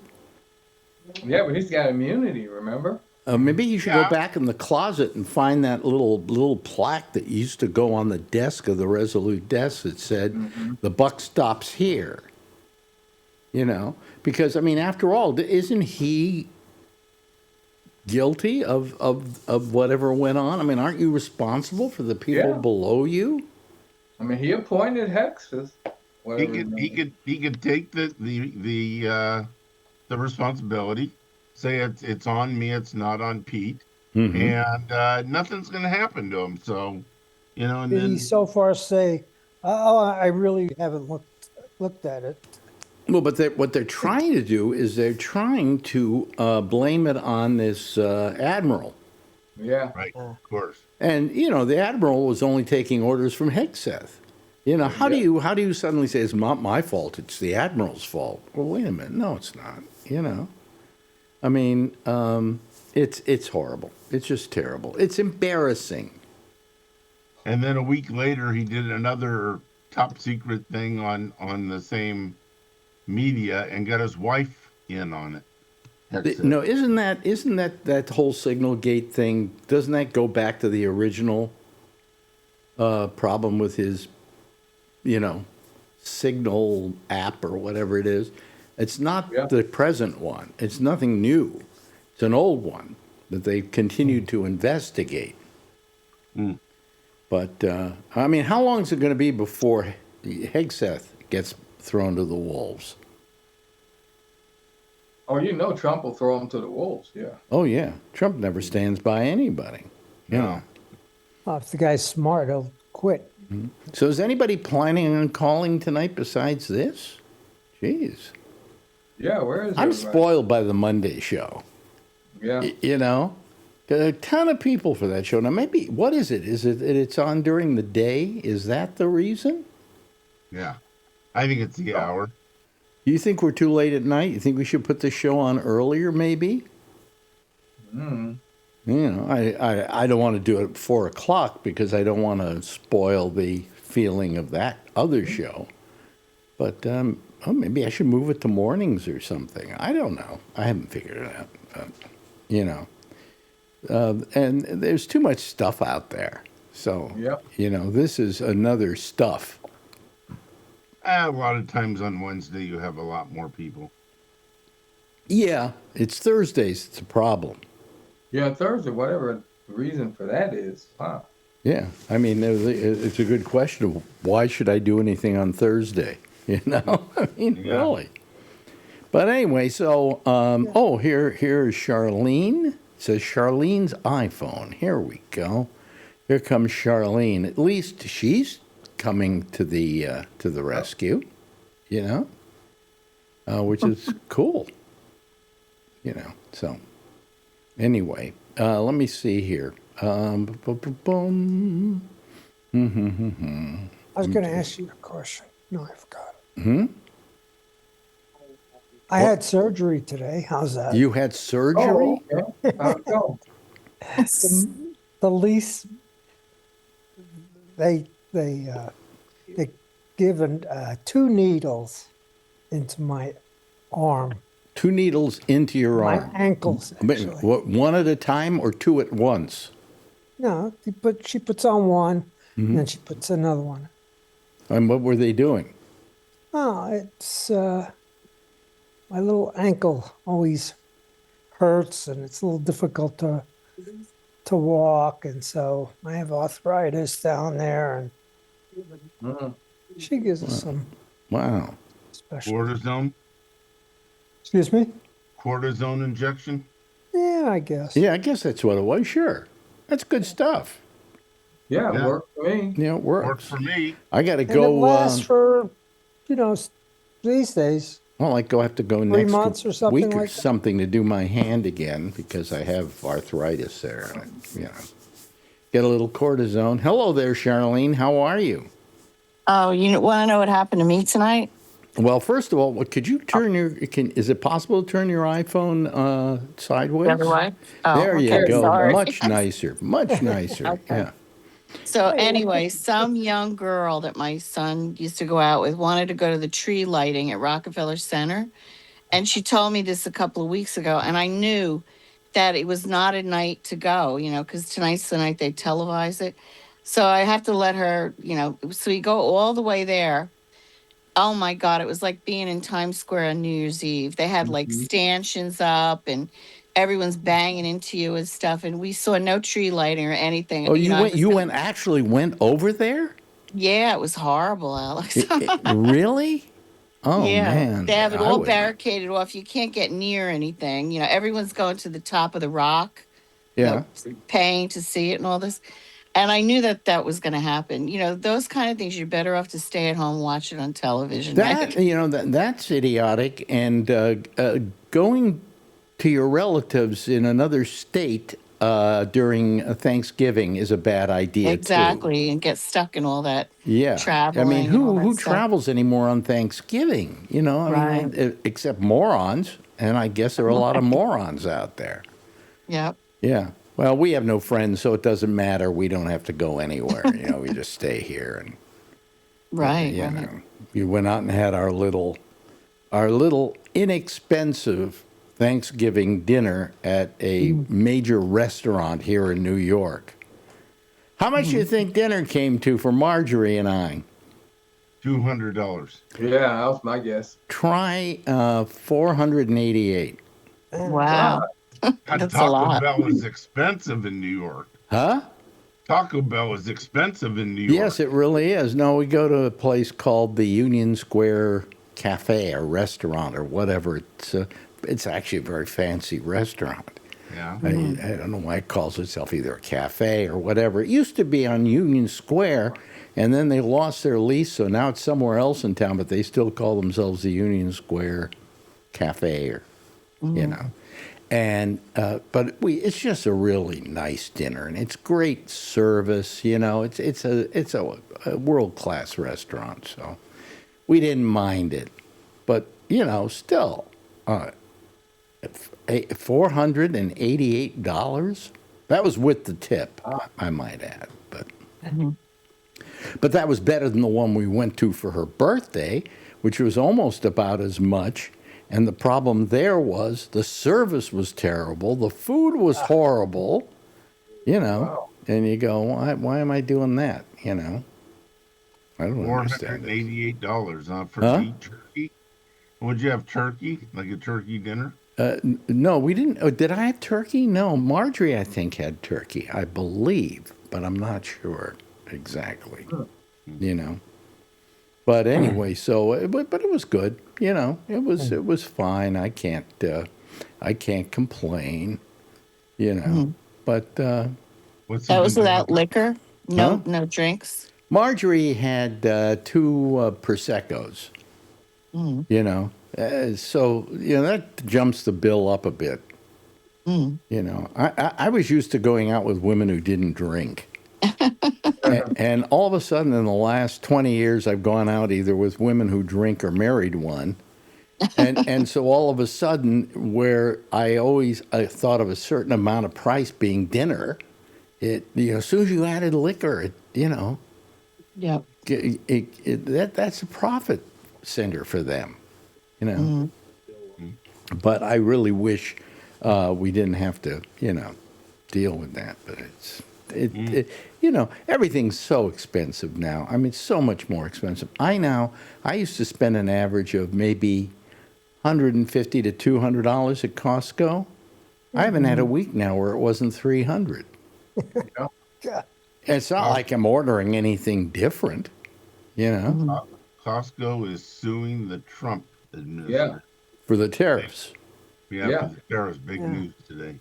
Yeah, but he's got immunity, remember? Maybe you should go back in the closet and find that little plaque that used to go on the desk of the Resolute desk that said, "The buck stops here." Because after all, isn't he guilty of whatever went on? Aren't you responsible for the people below you? He appointed Hexes. He could take the responsibility. Say it's on me, it's not on Pete, and nothing's going to happen to him. So, and Did then he so far say, "Oh, I really haven't looked at it"? Well, but what they're trying to do is they're trying to blame it on this admiral. Yeah. right, of course. And the admiral was only taking orders from Hegseth. How do you suddenly say it's not my fault? It's the admiral's fault. Well, wait a minute. No, it's not. It's horrible. It's just terrible. It's embarrassing. And then a week later, he did another top secret thing on the same media and got his wife in on it. No, isn't that whole Signal Gate thing? Doesn't that go back to the original problem with his, Signal app or whatever it is? It's not the present one. It's nothing new. It's an old one that they continued to investigate. But how long is it going to be before Hegseth gets thrown to the wolves? Oh, Trump will throw him to the wolves. Yeah. Oh yeah, Trump never stands by anybody. No. If the guy's smart, he'll quit. So is anybody planning on calling tonight besides this? Jeez. Yeah, where is I'm everybody? spoiled by the Monday show. Yeah. You know, a ton of people for that show. Now, maybe, what is it? Is it that it's on during the day? Is that the reason? Yeah. I think it's the hour. You think we're too late at night? You think we should put the show on earlier, maybe? Mm. You know, I don't want to do it at 4 o'clock because I don't want to spoil the feeling of that other show. But maybe I should move it to mornings or something. I don't know. I haven't figured it out. But, you know, and there's too much stuff out there. So, Yep. you know, this is another stuff. A lot of times on Wednesday, you have a lot more people. Yeah, it's Thursdays. It's a problem. Yeah, Thursday, whatever the reason for that is. Wow. Yeah, I mean, it's a good question. Why should I do anything on Thursday? You know, I mean, Yeah. really. But anyway, so here is Charlene. It says Charlene's iPhone. Here we go. Here comes Charlene. At least she's coming to the rescue. You know, which is cool. You know, so anyway, let me see here. I was going to ask you a question. No, I forgot it. I had surgery today. How's that? You had surgery? Oh, okay. How'd it go? The least they given 2 needles into my arm, 2 needles into your my arm. ankles. But Actually. what, 1 at a time or 2 at once? No, she puts on one, and then she puts another one. And what were they doing? Oh, it's my little ankle always hurts, and it's a little difficult to walk, and so I have arthritis down there, and Mhm. she gives us some Wow. special. Cortisone? Excuse me? Cortisone injection? Yeah, I guess. Yeah, I guess that's what it was. Sure. That's good stuff. Yeah, it Yeah. worked for me. Yeah, it Works works. for me. I got to And it go. lasts for, these days. Well, I have to go 3 next months or something week or like that. something to do my hand again because I have arthritis there. And, get a little cortisone. Hello there, Charlene. How are you? Oh, you want to know what happened to me tonight? Well, first of all, could you turn is it possible to turn your iPhone sideways? The other way? Oh, There you okay, go. sorry. Much nicer. Much nicer. Okay. Yeah. So anyway, some young girl that my son used to go out with wanted to go to the tree lighting at Rockefeller Center. And she told me this a couple of weeks ago. And I knew that it was not a night to go, because tonight's the night they televise it. So I have to let her, so we go all the way there. Oh my God, it was like being in Times Square on New Year's Eve. They had like stanchions up and everyone's banging into you and stuff. And we saw no tree lighting or anything. Oh, I was actually went over there? Yeah, it was horrible, Alex. Really? Oh, Yeah, man. they have it I all would- barricaded off. You can't get near anything. Everyone's going to the top of the rock, Yeah. paying to see it and all this. And I knew that was going to happen. Those kind of things, you're better off to stay at home, watch it on television. That's idiotic. And going to your relatives in another state during Thanksgiving is a bad idea, Exactly, and get stuck in all that Yeah. traveling. I mean, and all who that stuff. travels anymore on Thanksgiving? I Right. mean, except morons. And I guess there are a lot of morons out there. Yep. Yeah. Well, we have no friends, so it doesn't matter. We don't have to go anywhere. We just stay here. And Right. you we went out and had our little inexpensive Thanksgiving dinner at a major restaurant here in New York. How much do you think dinner came to for Marjorie and I? $200. Yeah, that was my guess. Try $488. Wow. That's a Taco lot. Bell is expensive in New York. Huh? Taco Bell is expensive in New York. Yes, it really is. No, we go to a place called the Union Square Cafe or restaurant or whatever. It's actually a very fancy restaurant. Yeah. I don't know why it calls itself either a cafe or whatever. It used to be on Union Square, and then they lost their lease, so now it's somewhere else in town, but they still call themselves the Union Square Cafe or, But it's just a really nice dinner, and it's great service. It's a world-class restaurant, so we didn't mind it. But still, $488. That was with the tip, I might add. But that was better than the one we went to for her birthday, which was almost about as much. And the problem there was the service was terrible, the food was horrible, Wow. and you go, why am I doing that? I don't understand it. $488 for Huh? to eat turkey. Would you have turkey, like a turkey dinner? No, we didn't. Oh, did I have turkey? No, Marjorie, I think, had turkey, I believe, but I'm not sure exactly, But anyway, but it was good, It was fine. I can't complain, But What's That he was been without doing? liquor? No, Huh? no drinks? Marjorie had 2 Prosecco's, so that jumps the bill up a bit. I was used to going out with women who didn't drink. And all of a sudden, in the last 20 years, I've gone out either with women who drink or married one. And so all of a sudden, where I thought of a certain amount of price being dinner, as soon as you added liquor, Yeah. that's a profit center for them, But I really wish we didn't have to, deal with that. But everything's so expensive now. I mean, so much more expensive. I used to spend an average of maybe $150 to $200 at Costco. I haven't had a week now where it wasn't $300. God. It's not like I'm ordering anything different, Costco is suing the Trump Yeah. administration. for the tariffs. Yeah, for the tariffs, big news today.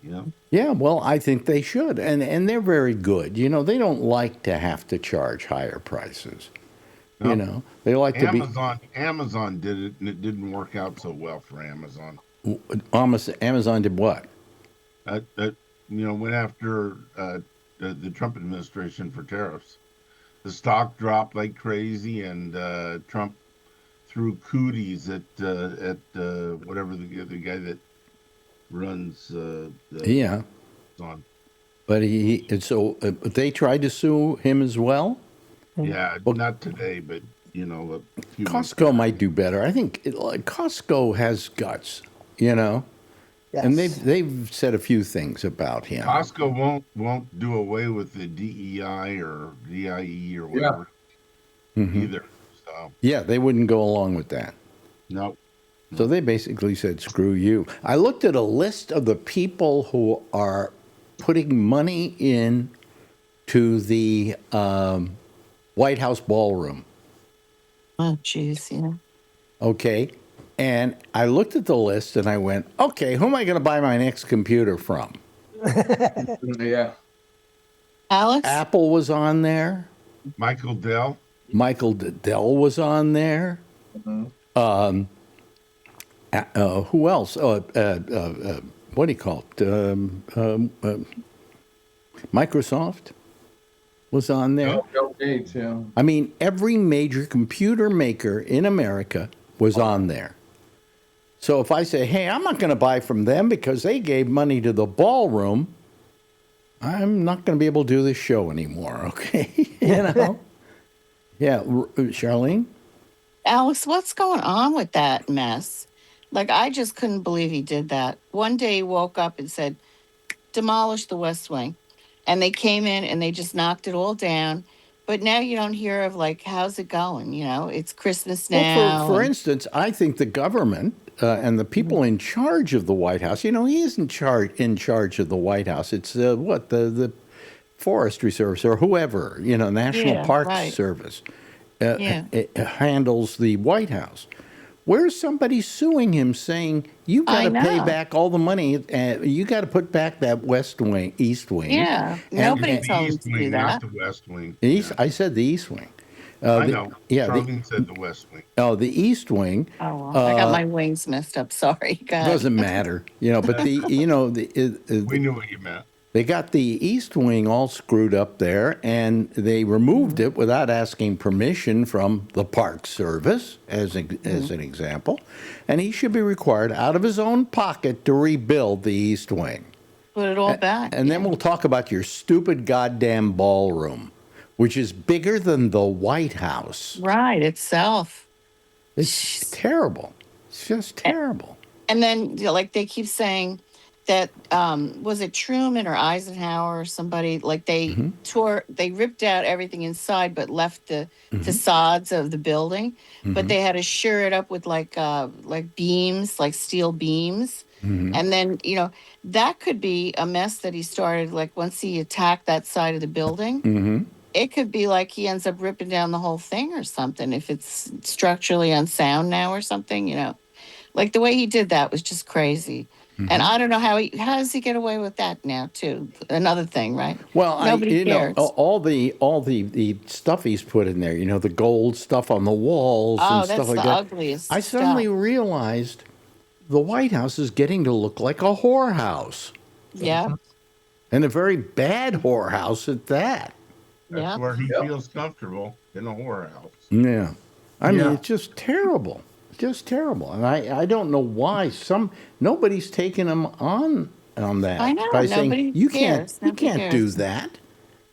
Yeah, well, I think they should, and they're very good. They don't like to have to charge higher prices. No. They like to be. Amazon did it, and it didn't work out so well for Amazon. Amazon did what? Went after the Trump administration for tariffs. The stock dropped like crazy, and Trump threw cooties at whatever the guy that runs Yeah, on. but but they tried to sue him as well. Yeah, not today, but a few months Costco back. might do better. I think Costco has guts, Yes. and they've said a few things about him. Costco won't do away with the DEI or DIE or whatever either. So Yeah, they wouldn't go along with that. no. So they basically said, screw you. I looked at a list of the people who are putting money in to the White House ballroom. Oh, jeez, yeah. Okay. And I looked at the list and I went, okay, who am I going to buy my next computer from? Yeah. Alex? Apple was on there. Michael Dell. Michael Dell was on there. Who else? What do you call it? Microsoft was on there. Bill Gates, yeah. I mean, every major computer maker in America was on there. So if I say, hey, I'm not going to buy from them because they gave money to the ballroom, I'm not going to be able to do this show anymore, okay? Yeah, Charlene? Alex, what's going on with that mess? Like, I just couldn't believe he did that. One day he woke up and said, demolish the West Wing. And they came in and they just knocked it all down. But now you don't hear of, like, how's it going? It's Christmas now. Well, for instance, I think the government and the people in charge of the White House, he isn't in charge of the White House. It's the Forestry Service or whoever, National Park Service it handles the White House. Where's somebody suing him saying, you got to pay back all the money, you got to put back that East Wing. Yeah, nobody told him East to do Wing, that. not the West Wing. I said the East Wing. I know. Yeah. Charlene said the West Wing. The East Wing. Oh, well, I got my wings messed up. Sorry. Go ahead. Doesn't matter, but We knew what you meant. they got the East Wing all screwed up there, and they removed it without asking permission from the Park Service, as an example. And he should be required, out of his own pocket, to rebuild the East Wing. Put it all back. And then we'll talk about your stupid goddamn ballroom, which is bigger than the White House. Right, itself. It's terrible. It's just terrible. And then, like, they keep saying that, was it Truman or Eisenhower or somebody, like, they they ripped out everything inside but left the facades of the building. But they had to sure it up with, like beams, like steel beams. And then, that could be a mess that he started, like, once he attacked that side of the building. It could be like he ends up ripping down the whole thing or something if it's structurally unsound now or something, Like, the way he did that was just crazy. And I don't know how does he get away with that now too? Another thing, right? Well, Nobody cares. all the stuff he's put in there, the gold stuff on the walls and stuff like that's that. the ugliest I suddenly realized the White House is getting to look like a whorehouse, Yeah. and a very bad whorehouse at that. That's where he feels comfortable, in a whorehouse. Yeah, I mean, it's just terrible. Just terrible, and I don't know why nobody's taking him on that. I know, by nobody saying you cares. can't do that.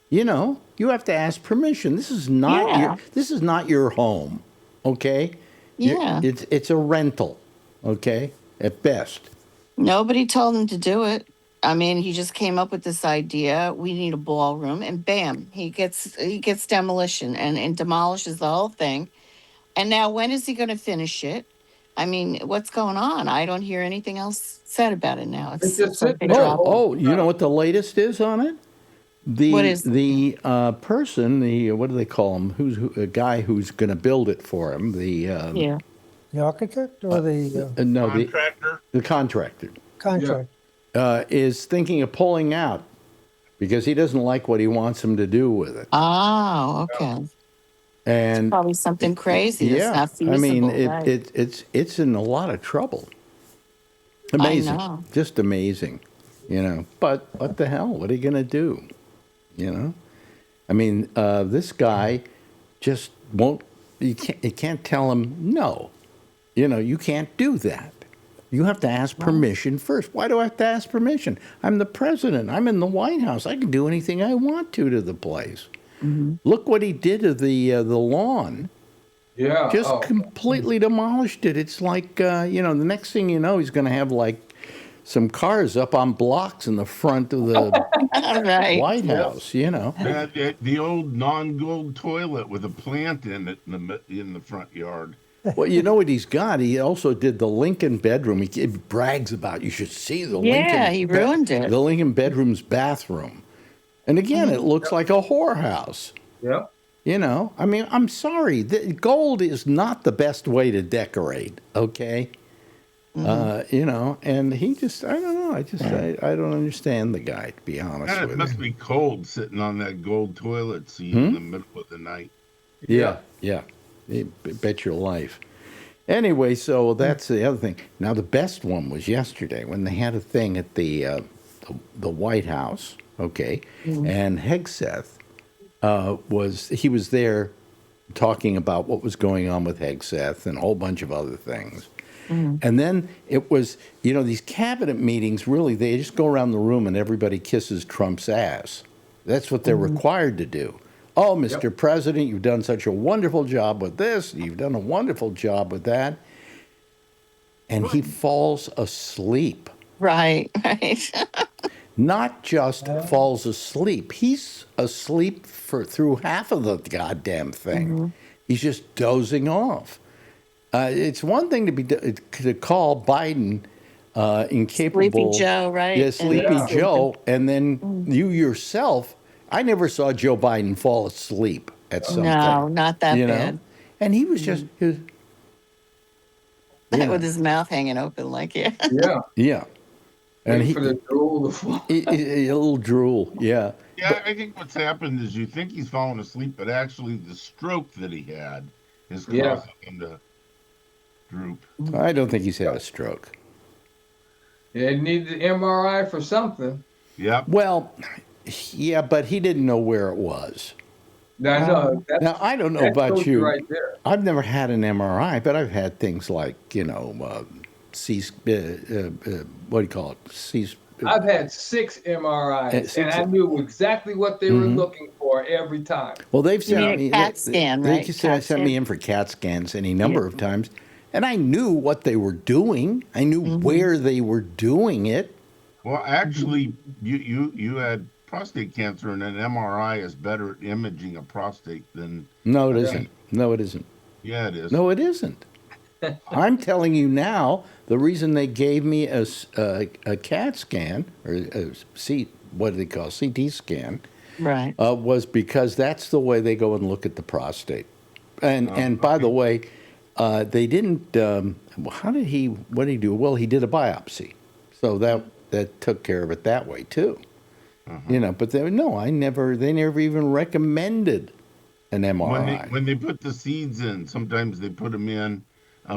You have to ask permission. This is not your home, okay? Yeah. It's a rental, okay, at best. Nobody told him to do it. I mean, he just came up with this idea. We need a ballroom, and bam, he gets demolition and demolishes the whole thing. And now, when is he going to finish it? I mean, what's going on? I don't hear anything else said about it now. It's just like sitting they there. dropped it. Oh, you know what the latest is on it? What is the person? What do they call him? Who's a guy who's going to build it for him? Yeah. The architect or the No, Contractor? the contractor contract? is thinking of pulling out because he doesn't like what he wants him to do with it. Oh, okay. And Probably something crazy. That's not feasible. I mean, right? it's in a lot of trouble. Amazing, I know. just amazing, But what the hell? What are you gonna do? I mean, this guy just won't. You can't tell him no. You can't do that. You have to ask permission first. Why do I have to ask permission? I'm the president. I'm in the White House. I can do anything I want to the place. Look what he did to the lawn. Yeah. Just completely demolished it. It's like, the next thing you know, he's going to have like some cars up on blocks in the front of the Right. White House, The old non-gold toilet with a plant in it in the front yard. Well, you know what he's got? He also did the Lincoln bedroom. He brags about, you should see the Lincoln. Yeah, he ruined it. The Lincoln bedroom's bathroom. And again, it looks like a whorehouse. Yeah. I mean, I'm sorry. Gold is not the best way to decorate, okay? And he just, I don't know. I don't understand the guy, to be honest God, with it you. must be cold sitting on that gold toilet seat in the middle of the night. Yeah. Bet your life. Anyway, so that's the other thing. Now, the best one was yesterday when they had a thing at the White House, okay? And Hegseth was there talking about what was going on with Hegseth and a whole bunch of other things. And then it was, these cabinet meetings, really, they just go around the room and everybody kisses Trump's ass. That's what they're required to do. Oh, Mr. President, you've done such a wonderful job with this. You've done a wonderful job with that. And he falls asleep. Right. Not just falls asleep. He's asleep through half of the goddamn thing. He's just dozing off. It's one thing to call Biden incapable. Sleepy Joe, right? Yeah, Sleepy Joe. And then you yourself, I never saw Joe Biden fall asleep at something. No, not that bad. And he was just... With his mouth hanging open, like, Yeah. Yeah. And Waiting for the drool drool. A little drool, yeah. Yeah, I think what's happened is you think he's fallen asleep, but actually the stroke that he had is Yeah. causing him to droop. I don't think he's had a stroke. Yeah, it needs the MRI for something. Yep. Well, yeah, but he didn't know where it was. I know. Now, I don't know That about shows you. right there. I've never had an MRI, but I've had things like, what do you call it? I've had 6 MRIs, Six- and I knew exactly what they were looking for every time. Well, they've You sent mean a me. CAT scan, they right? just CAT sent me scan. in for CAT scans any number of times, and I knew what they were doing. I knew where they were doing it. Well, actually, you had prostate cancer, and an MRI is better at imaging a prostate than. No, it isn't. No, it isn't. Yeah, it is. No, it isn't. I'm telling you now, the reason they gave me a CAT scan, or what do they call CT scan, Right. was because that's the way they go and look at the prostate. And by the way, they didn't. What did he do? Well, he did a biopsy, so that took care of it that way too. But they never even recommended an MRI. When they put the seeds in, sometimes they put them in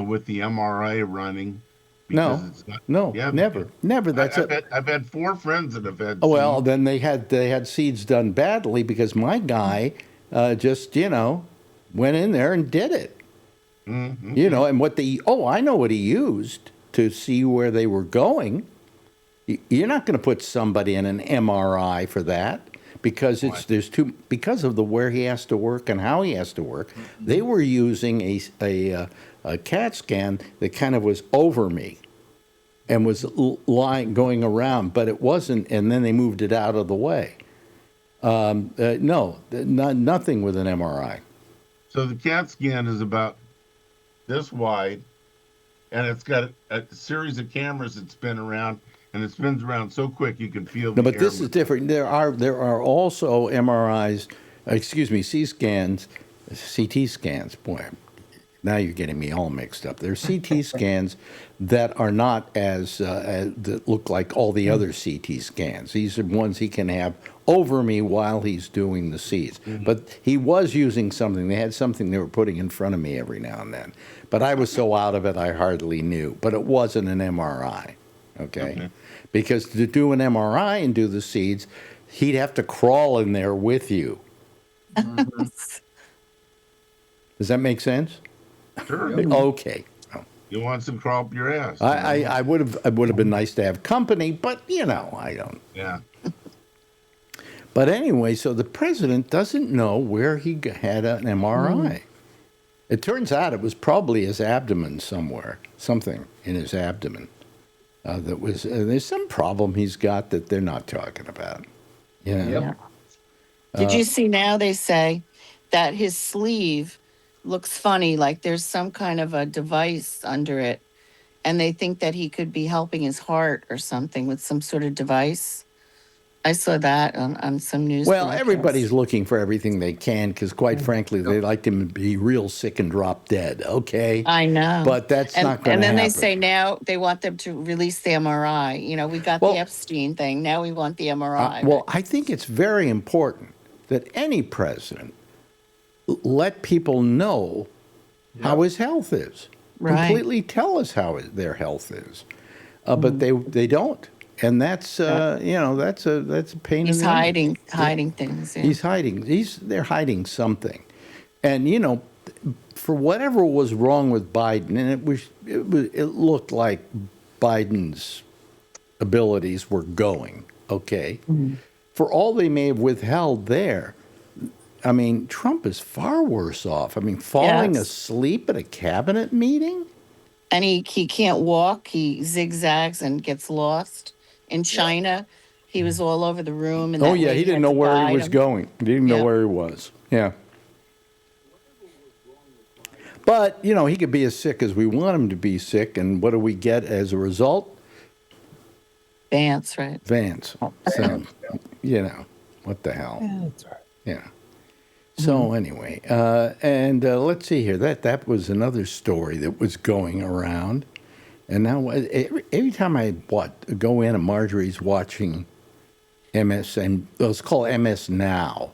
with the MRI running. No, It's not, no, yeah, never. That's I've had 4 friends that have had. Oh, well, seeds. then they had seeds done badly because my guy just went in there and did it. Mhm. And I know what he used to see where they were going. You're not going to put somebody in an MRI for that because because of where he has to work and how he has to work. They were using a CAT scan that kind of was over me and was going around, but it wasn't. And then they moved it out of the way. Nothing with an MRI. So the CAT scan is about this wide, and it's got a series of cameras that spin around, and it spins around so quick you can feel. No, but this is different. There are also MRIs, CT scans. Boy, now you're getting me all mixed up. There's CT scans that are not that look like all the other CT scans. These are ones he can have over me while he's doing the seeds. But he was using something. They had something they were putting in front of me every now and then. But I was so out of it, I hardly knew. But it wasn't an MRI, okay? Because to do an MRI and do the seeds, he'd have to crawl in there with you. Does that make sense? Sure. Okay. You want some crawl up your ass. I would have been nice to have company, but I don't. Yeah. But anyway, so the president doesn't know where he had an MRI. It turns out it was probably his abdomen somewhere, something in his abdomen. That was there's some problem he's got that they're not talking about. Yep. Did you see now they say that his sleeve looks funny, like there's some kind of a device under it, and they think that he could be helping his heart or something with some sort of device. I saw that on some news. Well, broadcast. everybody's looking for everything they can because, quite frankly, they like him to be real sick and drop dead. Okay, I know, but that's not going to happen. And then they say now they want them to release the MRI. We got the Epstein thing. Now we want the MRI. Well, I think it's very important that any president let people know how his health is. Right. Completely tell us how their health is, but they don't. And that's that's a pain. He's in the hiding things. Yeah. He's hiding. They're hiding something, and for whatever was wrong with Biden, and it looked like Biden's abilities were going okay. For all they may have withheld there, I mean, Trump is far worse off. I mean, falling asleep at a cabinet meeting, and he can't walk. He zigzags and gets lost. In China, he was all over the room. And he didn't know where he was going. He didn't know where he was. Yeah. But, he could be as sick as we want him to be sick. And what do we get as a result? Vance, right? Vance. So, what the hell? Yeah, that's right. Yeah. So anyway, and let's see here. That was another story that was going around. And now every time I go in and Marjorie's watching MS, and it's called MS Now.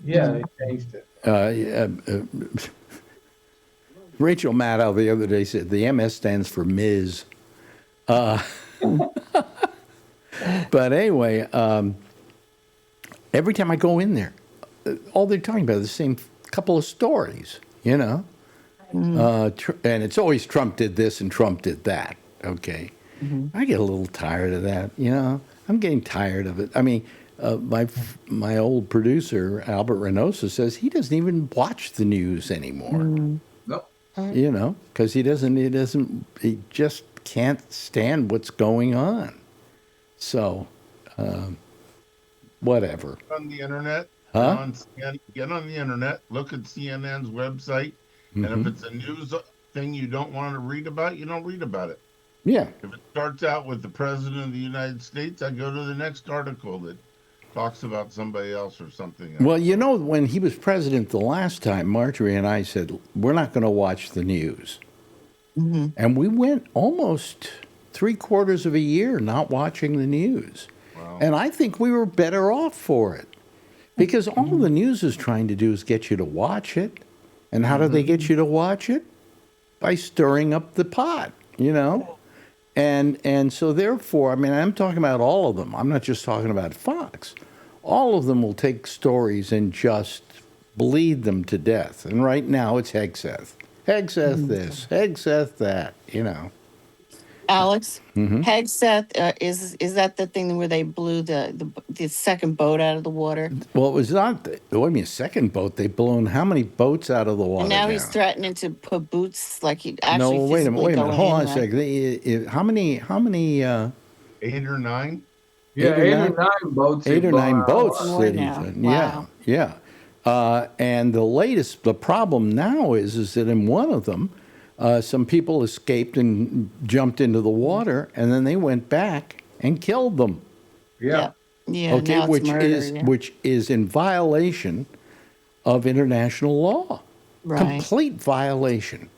Yeah, they changed it. Rachel Maddow the other day said the MS stands for Ms. But anyway, every time I go in there, all they're talking about is the same couple of stories, you know? And it's always Trump did this and Trump did that, okay? I get a little tired of that, you know? I'm getting tired of it. I mean, my old producer, Albert Reynosa, says he doesn't even watch the news anymore. Nope. You know, because he just can't stand what's going on. So, whatever. On the internet, Huh? get on the internet, look at CNN's website, and if it's a news thing you don't want to read about, you don't read about it. Yeah. If it starts out with the President of the United States, I go to the next article that talks about somebody else or something else. Well, you know, when he was president the last time, Marjorie and I said, we're not going to watch the news. And we went almost 3/4 of a year not watching the news. Wow. And I think we were better off for it. Because all the news is trying to do is get you to watch it. And how do they get you to watch it? By stirring up the pot, you know? And so therefore, I mean, I'm talking about all of them. I'm not just talking about Fox. All of them will take stories and just bleed them to death. And right now it's Hegseth. Hegseth this, Hegseth that, you know. Alex, Hegseth, is that the thing where they blew the second boat out of the water? Well, it was not, wait a minute, second boat. They've blown how many boats out of the water And now he's threatening to put boots, like he actually No, wait a physically minute. go Hold on in, a right? second. How many 8 or 9? Yeah, Eight or eight nine- or nine boats. eight or blown nine out. boats More that now. he's Wow. yeah. And the problem now is that in one of them, some people escaped and jumped into the water, and then they went back and killed them. Yeah. Yeah, Okay, now it's murder, which is in violation of international law. right. Complete violation.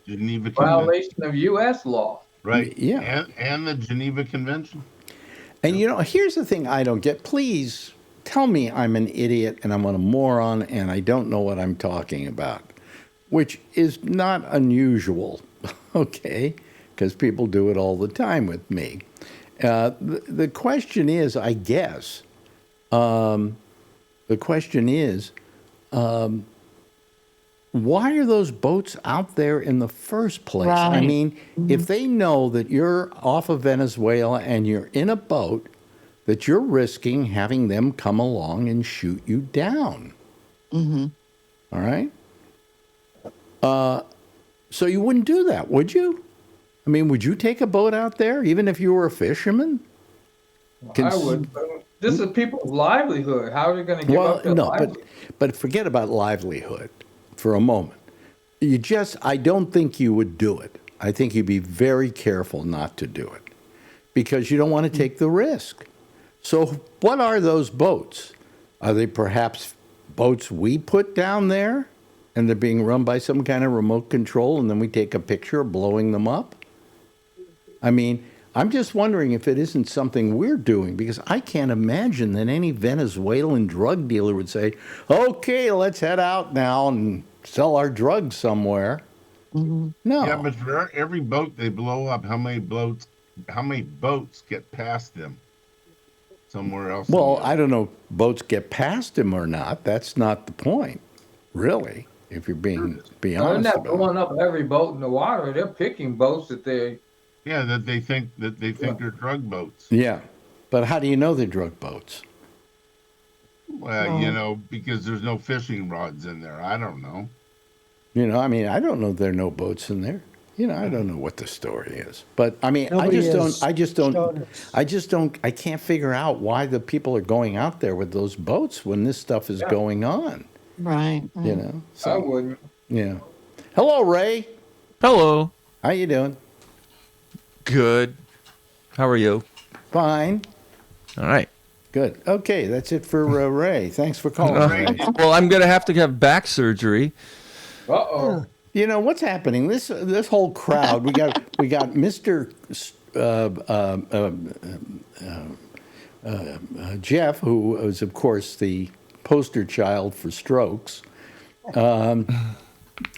Geneva Convention. Violation of U.S. law. Right. Yeah. And the Geneva Convention. And you know, here's the thing I don't get. Please tell me I'm an idiot and I'm a moron and I don't know what I'm talking about, which is not unusual, okay? Because people do it all the time with me. The question is, I guess, why are those boats out there in the first place? I Right. mean, if they know that you're off of Venezuela and you're in a boat, that you're risking having them come along and shoot you down. All right? So you wouldn't do that, would you? I mean, would you take a boat out there, even if you were a fisherman? I would. This is people's livelihood. How are they going to give up their No, livelihood? but forget about livelihood for a moment. I don't think you would do it. I think you'd be very careful not to do it because you don't want to take the risk. So what are those boats? Are they perhaps boats we put down there and they're being run by some kind of remote control and then we take a picture of blowing them up? I mean, I'm just wondering if it isn't something we're doing because I can't imagine that any Venezuelan drug dealer would say, okay, let's head out now and sell our drugs somewhere. No. Yeah, but for every boat they blow up, how many boats get past them somewhere else? Well, I don't know if boats get past him or not. That's not the point, really, if you're being They're honest not about it. blowing up every boat in the water. They're picking boats that they. Yeah, that they think they're drug boats. Yeah. But how do you know they're drug boats? Well, you know, because there's no fishing rods in there. I don't know. You know, I mean, I don't know there are no boats in there. You know, I don't know what the story is. But I mean, Nobody I has just don't, I can't figure out why the people are going out there with those boats when this stuff is going on, Right. you know? I So, wouldn't. yeah. Hello, Ray. Hello. How you doing? Good. How are you? Fine. All right. Good. Okay, that's it for Ray. Thanks for calling, Ray. Well, I'm going to have back surgery. Uh-oh. You know what's happening? This whole crowd. We got Mr. Jeff, who is of course the poster child for strokes, and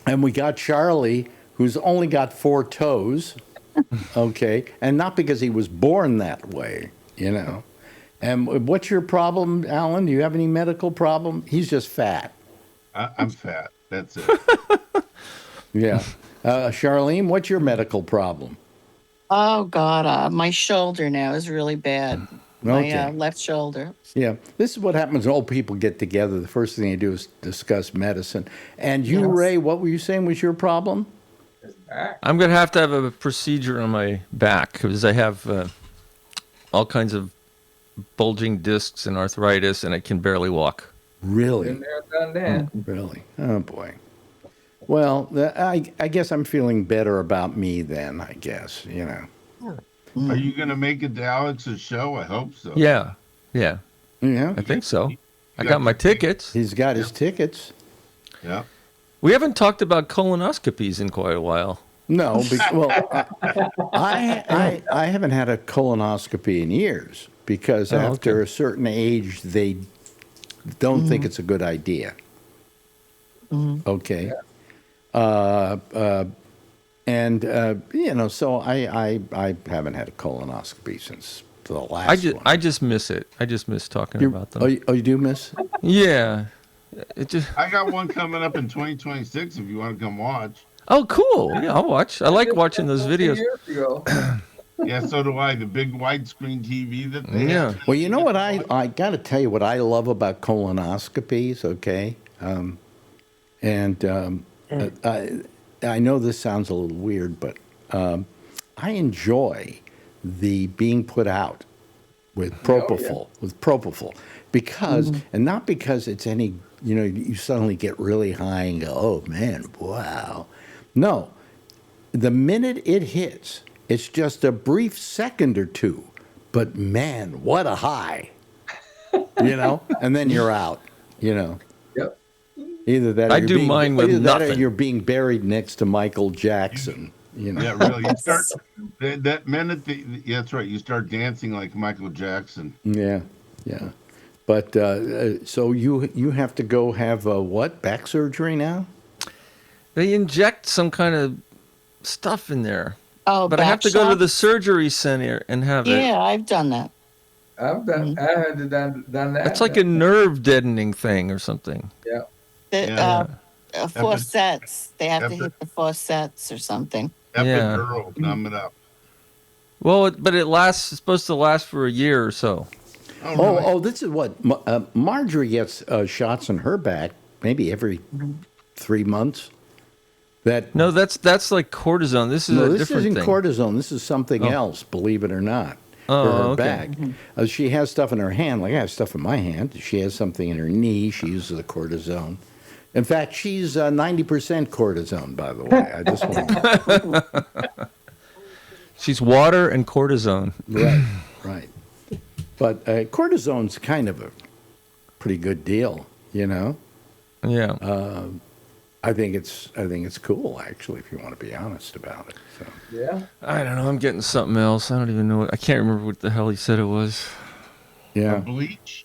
we got Charlie, who's only got 4 toes. Okay, and not because he was born that way, you know. And what's your problem, Alan? Do you have any medical problem? He's just fat. I'm fat. That's it. Yeah. Charlene, what's your medical problem? Oh God, my shoulder now is really bad. Okay. My left shoulder. Yeah. This is what happens when old people get together. The first thing they do is discuss medicine. And you, Yes. Ray, what were you saying was your problem? I'm going to have a procedure on my back because I have all kinds of bulging discs and arthritis, and I can barely walk. Really? Been there, done that. Really? Oh, boy. Well, I guess I'm feeling better about me then, I guess, you know. Are you going to make it to Alex's show? I hope so. Yeah. Yeah. I think so. I got my tickets. He's got his tickets. Yeah. We haven't talked about colonoscopies in quite a while. No, I haven't had a colonoscopy in years because after a certain age, they don't think it's a good idea. Okay. And you know, so I haven't had a colonoscopy since the last one. I just miss it. I just miss talking about them. Oh, you do miss? Yeah. It just. I got one coming up in 2026 if you want to come watch. Oh, cool. Yeah, I'll watch. I like watching those videos. 2 years ago. Yeah, so do I. The big widescreen TV that they Yeah. have. Well, you know what I got to tell you what I love about colonoscopies, okay? I know this sounds a little weird, but I enjoy the being put out with propofol, because, and not because it's any, you know, you suddenly get really high and go, oh man, wow. No, the minute it hits, it's just a brief second or two, but man, what a high, you know, and then you're out, you know. Yep. Either that, or I you're do being, mine with either that or nothing. you're being buried next to Michael Jackson. You know. Yeah, really. You start that minute. Yeah, that's right. You start dancing like Michael Jackson. Yeah, yeah. But so you have to go have what, back surgery now? They inject some kind of stuff in there. Oh, But I have back to go to shots? the surgery center and have it. Yeah, I've done that. I've done. I had done that. It's like a nerve deadening thing or something. Yeah. Yeah. 4 sets. They have to hit the 4 sets or something. Epidural coming up. Well, but it lasts. It's supposed to last for a year or so. Really? This is what Marjorie gets shots in her back maybe every 3 months. No, that's like cortisone. This is No, a this different isn't thing. cortisone. This is something else, believe it or not. Oh, for her okay. back. She has stuff in her hand, like I have stuff in my hand. She has something in her knee. She uses the cortisone. In fact, she's 90% cortisone, by the way. I just want She's water and cortisone. right. But cortisone's kind of a pretty good deal, you know. Yeah. I think it's cool, actually, if you want to be honest about it. So. Yeah. I don't know. I'm getting something else. I don't even know. I can't remember what the hell he said it was. Yeah. Bleach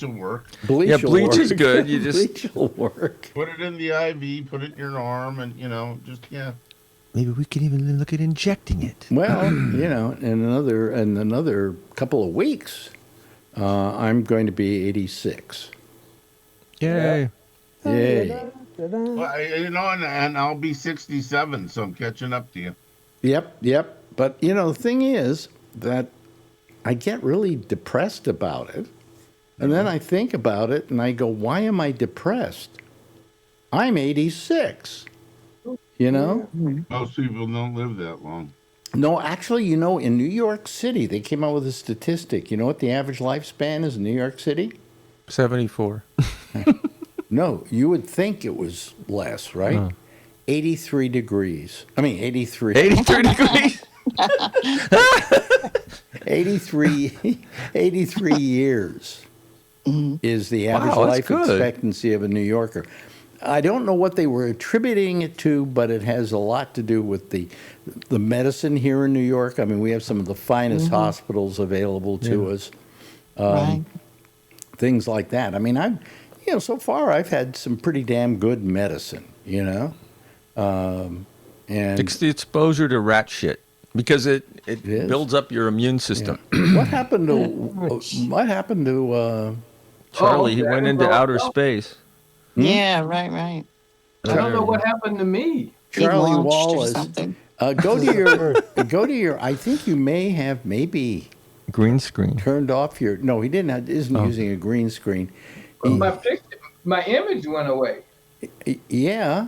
will work. Bleach Yeah, will bleach work. is good. You just Bleach will work. Put it in the IV. Put it in your arm, and just maybe we could even look at injecting it. Well, you know, in another couple of weeks, I'm going to be 86. Yay. Yay. Well, and I'll be 67, so I'm catching up to you. Yep. But, you know, the thing is that I get really depressed about it. And then I think about it and I go, why am I depressed? I'm 86. You know? Most people don't live that long. No, actually, you know, in New York City, they came out with a statistic. You know what the average lifespan is in New York City? 74. No, you would think it was less, right? Oh. 83 degrees. I mean, 83. 83 degrees. 83 years is the average Wow, that's life good. expectancy of a New Yorker. I don't know what they were attributing it to, but it has a lot to do with the medicine here in New York. I mean, we have some of the finest hospitals available to us. Right. Things like that. I mean, so far I've had some pretty damn good medicine, and It's the exposure to rat shit because it is? builds up your immune system. what happened to Charlie, he okay. went into Well, outer no. space. Yeah, right. I don't know what happened to me. He Charlie launched or Wallace? something. Go to your. I think you may have maybe Green screen. turned off your. No, he didn't. Isn't using a green screen. My picture, my image went away. Yeah.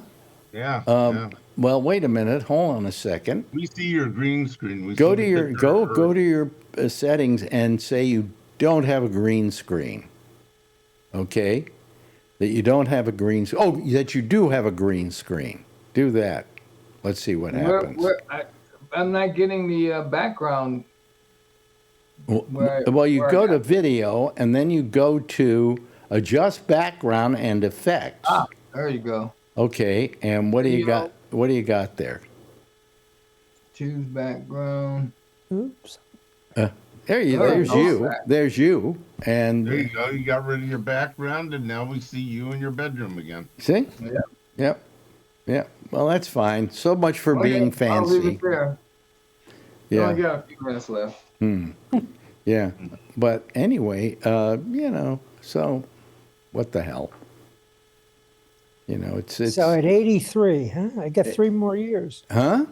Yeah. Well, wait a minute. Hold on a second. We see your green screen. We Go see to the your picture of go her. to your settings and say you don't have a green screen. Okay, that you don't have a green. Oh, that you do have a green screen. Do that. Let's see what happens. I'm not getting the background. Well, you go to video and then you go to adjust background and effects. Ah, there you go. Okay, and what do you got? What do you got there? Choose background. Oops. There's you. There's you. And There you go. You got rid of your background, and now we see you in your bedroom again. see? Yeah. Yep. Well, that's fine. So much for being I'll leave fancy. it there. I Yeah. only got a few minutes left. Yeah. But anyway, so what the hell? It's So at 83, huh? I got 3 more years. huh?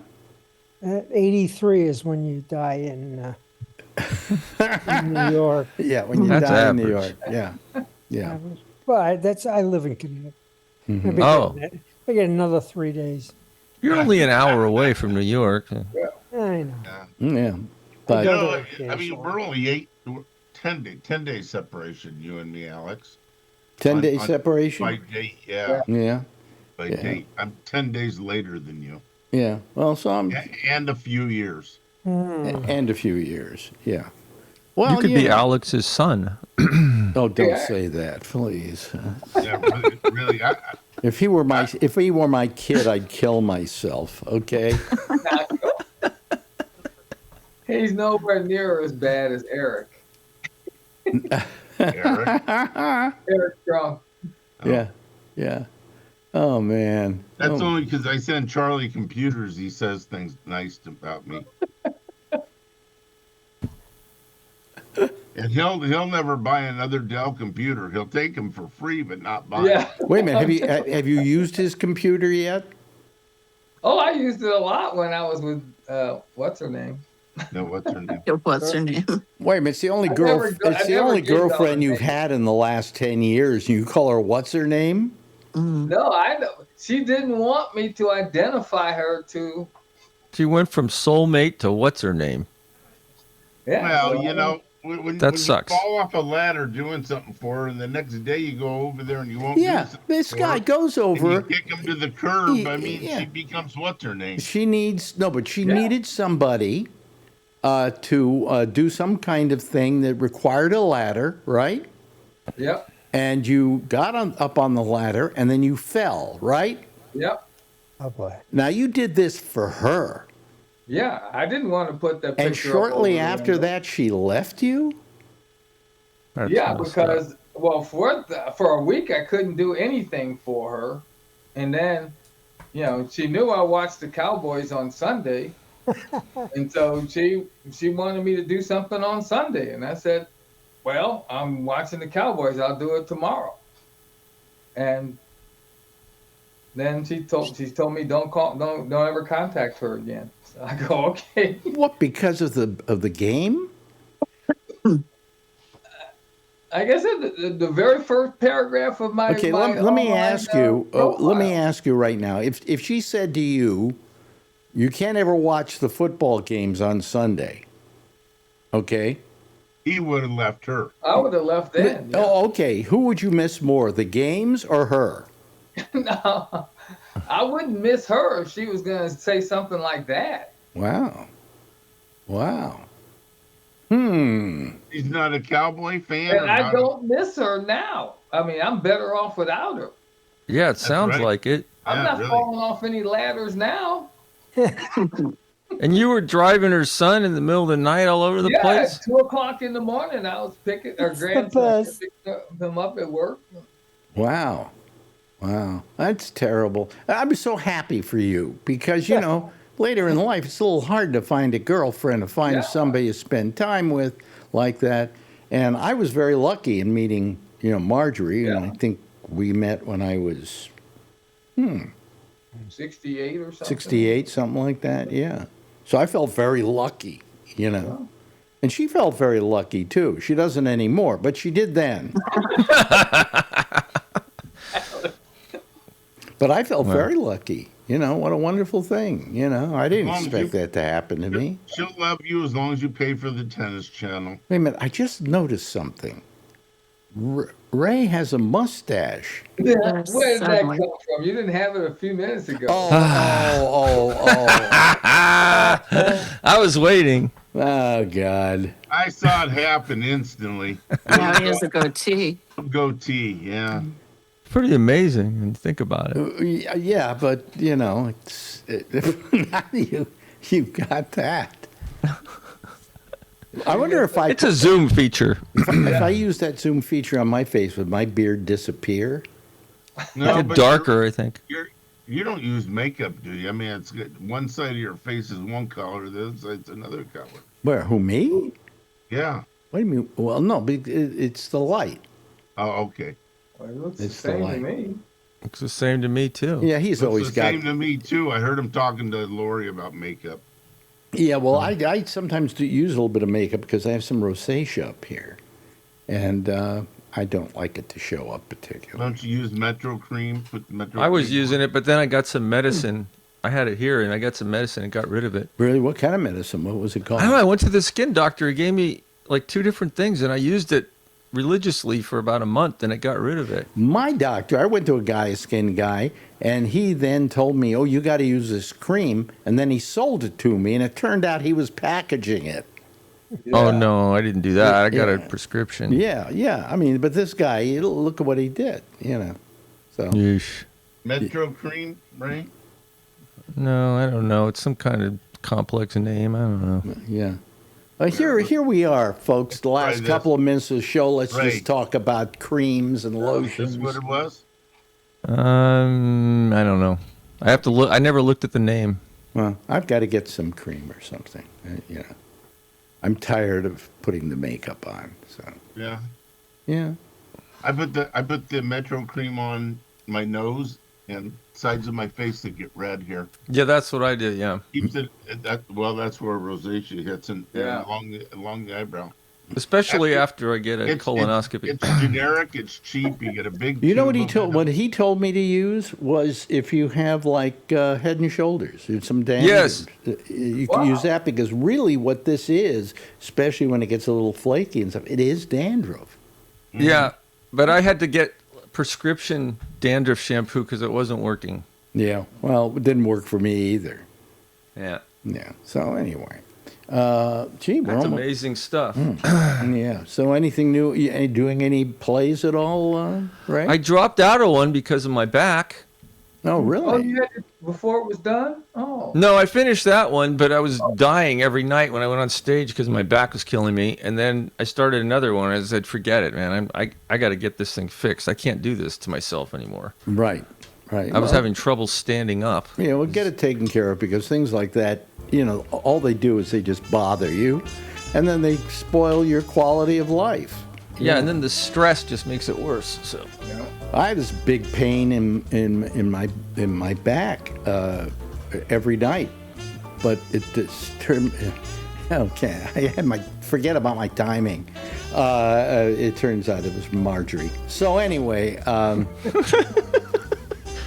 At 83 is when you die in New York. Yeah, when you That's die in New average. York. Yeah. But I live in Connecticut. Maybe Oh. I get another 3 days. You're only an hour away from New York. I know. Yeah. But go No, to I mean, occasionally. we're only 10 days separation, you and me, Alex. 10-day on- separation? By date, yeah. Yeah. By Yeah. date. I'm 10 days later than you. Yeah. Well, so I'm And a few years. and a few years. Yeah. Well, You could be know. Alex's son. Oh, don't say that, please. Yeah, really. If he were my kid, I'd kill myself. Okay. He's nowhere near as bad as Eric. Eric. Eric Strong. Yeah. Yeah. Oh man. That's Oh. only because I send Charlie computers. He says things nice about me. And he'll never buy another Dell computer. He'll take them for free, but not buy. Yeah. Wait a minute. Have you used his computer yet? Oh, I used it a lot when I was with what's her name? No, what's her name? What's her name? Wait a minute. It's the only I girl. never go- It's I the never only gave her girlfriend a you've name. had in the last 10 years. You call her what's her name? No, I know. She didn't want me to identify her to. She went from soulmate to what's her name? Yeah. Well, so when That you sucks. fall off a ladder doing something for her, and the next day you go over there and you won't Yeah. do something This for guy her, goes and over. you kick him to the curb. I mean, Yeah. she becomes what's her name? She needs but she Yeah. needed somebody to do some kind of thing that required a ladder, right? Yep. And you got up on the ladder, and then you fell, right? Yep. Oh boy. Now you did this for her, Yeah. I didn't want to put that picture. and up shortly over the after window. that, she left you. That's Yeah, messed up. because for a week I couldn't do anything for her, and then, she knew I watched the Cowboys on Sunday, and so she wanted me to do something on Sunday, and I said, "Well, I'm watching the Cowboys. I'll do it tomorrow." And then she told me don't ever contact her again. So I go, okay. What? Because of the game? I guess the very first paragraph of my Okay, my let me online, ask you. Let me profile. ask you right now. If she said to you, "You can't ever watch the football games on Sunday," okay? He would have left her. I would have left then. Yeah. Oh, okay. Who would you miss more, the games or her? No, I wouldn't miss her if she was going to say something like that. Wow. He's not a Cowboy fan. And I don't miss her now. I mean, I'm better off without her. Yeah, it sounds right. like it. I'm Yeah, not really. falling off any ladders now. And you were driving her son in the middle of the night all over the Yeah, place? at 2 o'clock in the morning, I was picking our It's the grandson best. picking them up at work. Wow. Wow. That's terrible. I'm so happy for you because, later in life, it's a little hard to find a girlfriend, to find Yeah. somebody to spend time with like that. And I was very lucky in meeting, Marjorie. And Yeah. I think we met when I was 68 or something. 68, something like that. Yeah. So I felt very lucky, And she felt very lucky, too. She doesn't anymore, but she did then. But I felt very lucky. What a wonderful thing. I didn't As long as expect you- that to happen to me. She'll love you as long as you pay for the tennis channel. Wait a minute. I just noticed something. Ray has a mustache. Yeah. Where did that Suddenly. come from? You didn't have it a few minutes ago. Oh. I was waiting. Oh, God. I saw it happen instantly. Now he has a goatee. Goatee, yeah. Pretty amazing when you think about it. Yeah, but, it's, now you got that. I wonder if It's a Zoom feature. if I use that Zoom feature on my face, would my beard disappear? No, Get but darker, I think. You don't use makeup, do you? I mean, it's one side of your face is one color, the other side's another color. Where? Who, me? Yeah. What do you mean? Well, no, but it's the light. Oh, okay. Well, it looks It's the the same to light. me. Looks the same to me, too. Yeah, he's Looks always the got. same to me too. I heard him talking to Lori about makeup. Yeah, well, I sometimes do use a little bit of makeup because I have some rosacea up here, and I don't like it to show up particularly. Don't you use Metro Cream? Put Metro I was Cream using on. it, but then I got some medicine. I had it here, and I got some medicine and got rid of it. Really, what kind of medicine? What was it called? I don't know. I went to the skin doctor. He gave me like 2 different things, and I used it religiously for about a month, and it got rid of it. My doctor, I went to a skin guy, and he then told me, "Oh, you got to use this cream," and then he sold it to me, and it turned out he was packaging it. Oh no, I didn't do that. I got a Yeah. prescription. Yeah. I mean, but this guy, look at what he did. So Yeesh. Metro Cream, right? No, I don't know. It's some kind of complex name. I don't know. yeah. Here we are, folks. The last Right, couple of minutes of the show. Let's Right. just talk about creams and Is lotions. this what it was? I don't know. I have to look. I never looked at the name. Well, I've got to get some cream or something. I'm tired of putting the makeup on. So Yeah. yeah. I put the Metro Cream on my nose and sides of my face that get red here. Yeah, that's what I did. Yeah, Keeps it that's where rosacea hits and Yeah. along the eyebrow. especially after I get a colonoscopy. It's generic. It's cheap. You get a big. You know what tube he of told? it. What he told me to use was if you have like Head and Shoulders, there's some damage. Yes. You can use that because really what this is, especially when it gets a little flaky and stuff, it is dandruff. Yeah, but I had to get prescription dandruff shampoo because it wasn't working. Yeah. Well, it didn't work for me either. Yeah, Yeah. So anyway, gee, we're that's almost. amazing stuff. Yeah. So anything new? You doing any plays at all, Ray? I dropped out of one because of my back. Oh, really? Oh, you had it before it was done? Oh. No, I finished that one, but I was dying every night when I went on stage because my back was killing me. And then I started another one. I said, "Forget it, man. I got to get this thing fixed. I can't do this to myself anymore." Right. Right. I was having trouble standing up. Yeah, well, get it taken care of because things like that, all they do is they just bother you, and then they spoil your quality of life. Yeah, and then the stress just makes it worse. So I have this big pain in my back every night, but it just turned. Okay, I had forget about my timing. It turns out it was Marjorie. So anyway.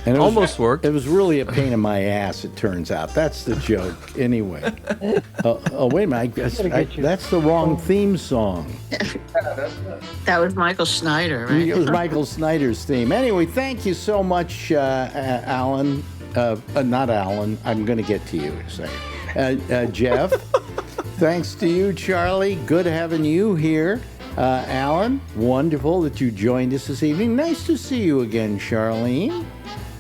And Almost worked. It was really a pain in my ass, it turns out. That's the joke. Anyway. Wait a minute. That's the wrong theme song. That was Michael Schneider, right? It was Michael Snyder's theme. Anyway, thank you so much, Alan. Not Alan. I'm going to get to you in a second. Jeff. Thanks to you, Charlie. Good having you here. Alan, wonderful that you joined us this evening. Nice to see you again, Charlene.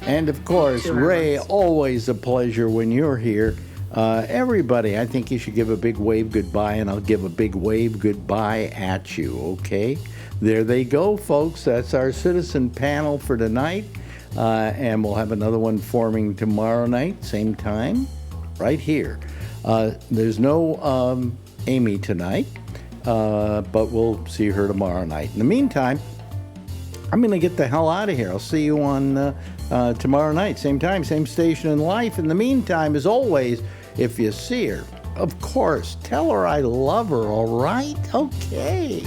And of course, To Ray, Ramble. always a pleasure when you're here. Everybody, I think you should give a big wave goodbye, and I'll give a big wave goodbye at you, okay? There they go, folks. That's our citizen panel for tonight. And we'll have another one forming tomorrow night, same time, right here. There's no Amy tonight, but we'll see her tomorrow night. In the meantime, I'm going to get the hell out of here. I'll see you on tomorrow night, same time, same station in life. In the meantime, as always, if you see her, of course, tell her I love her, all right? Okay.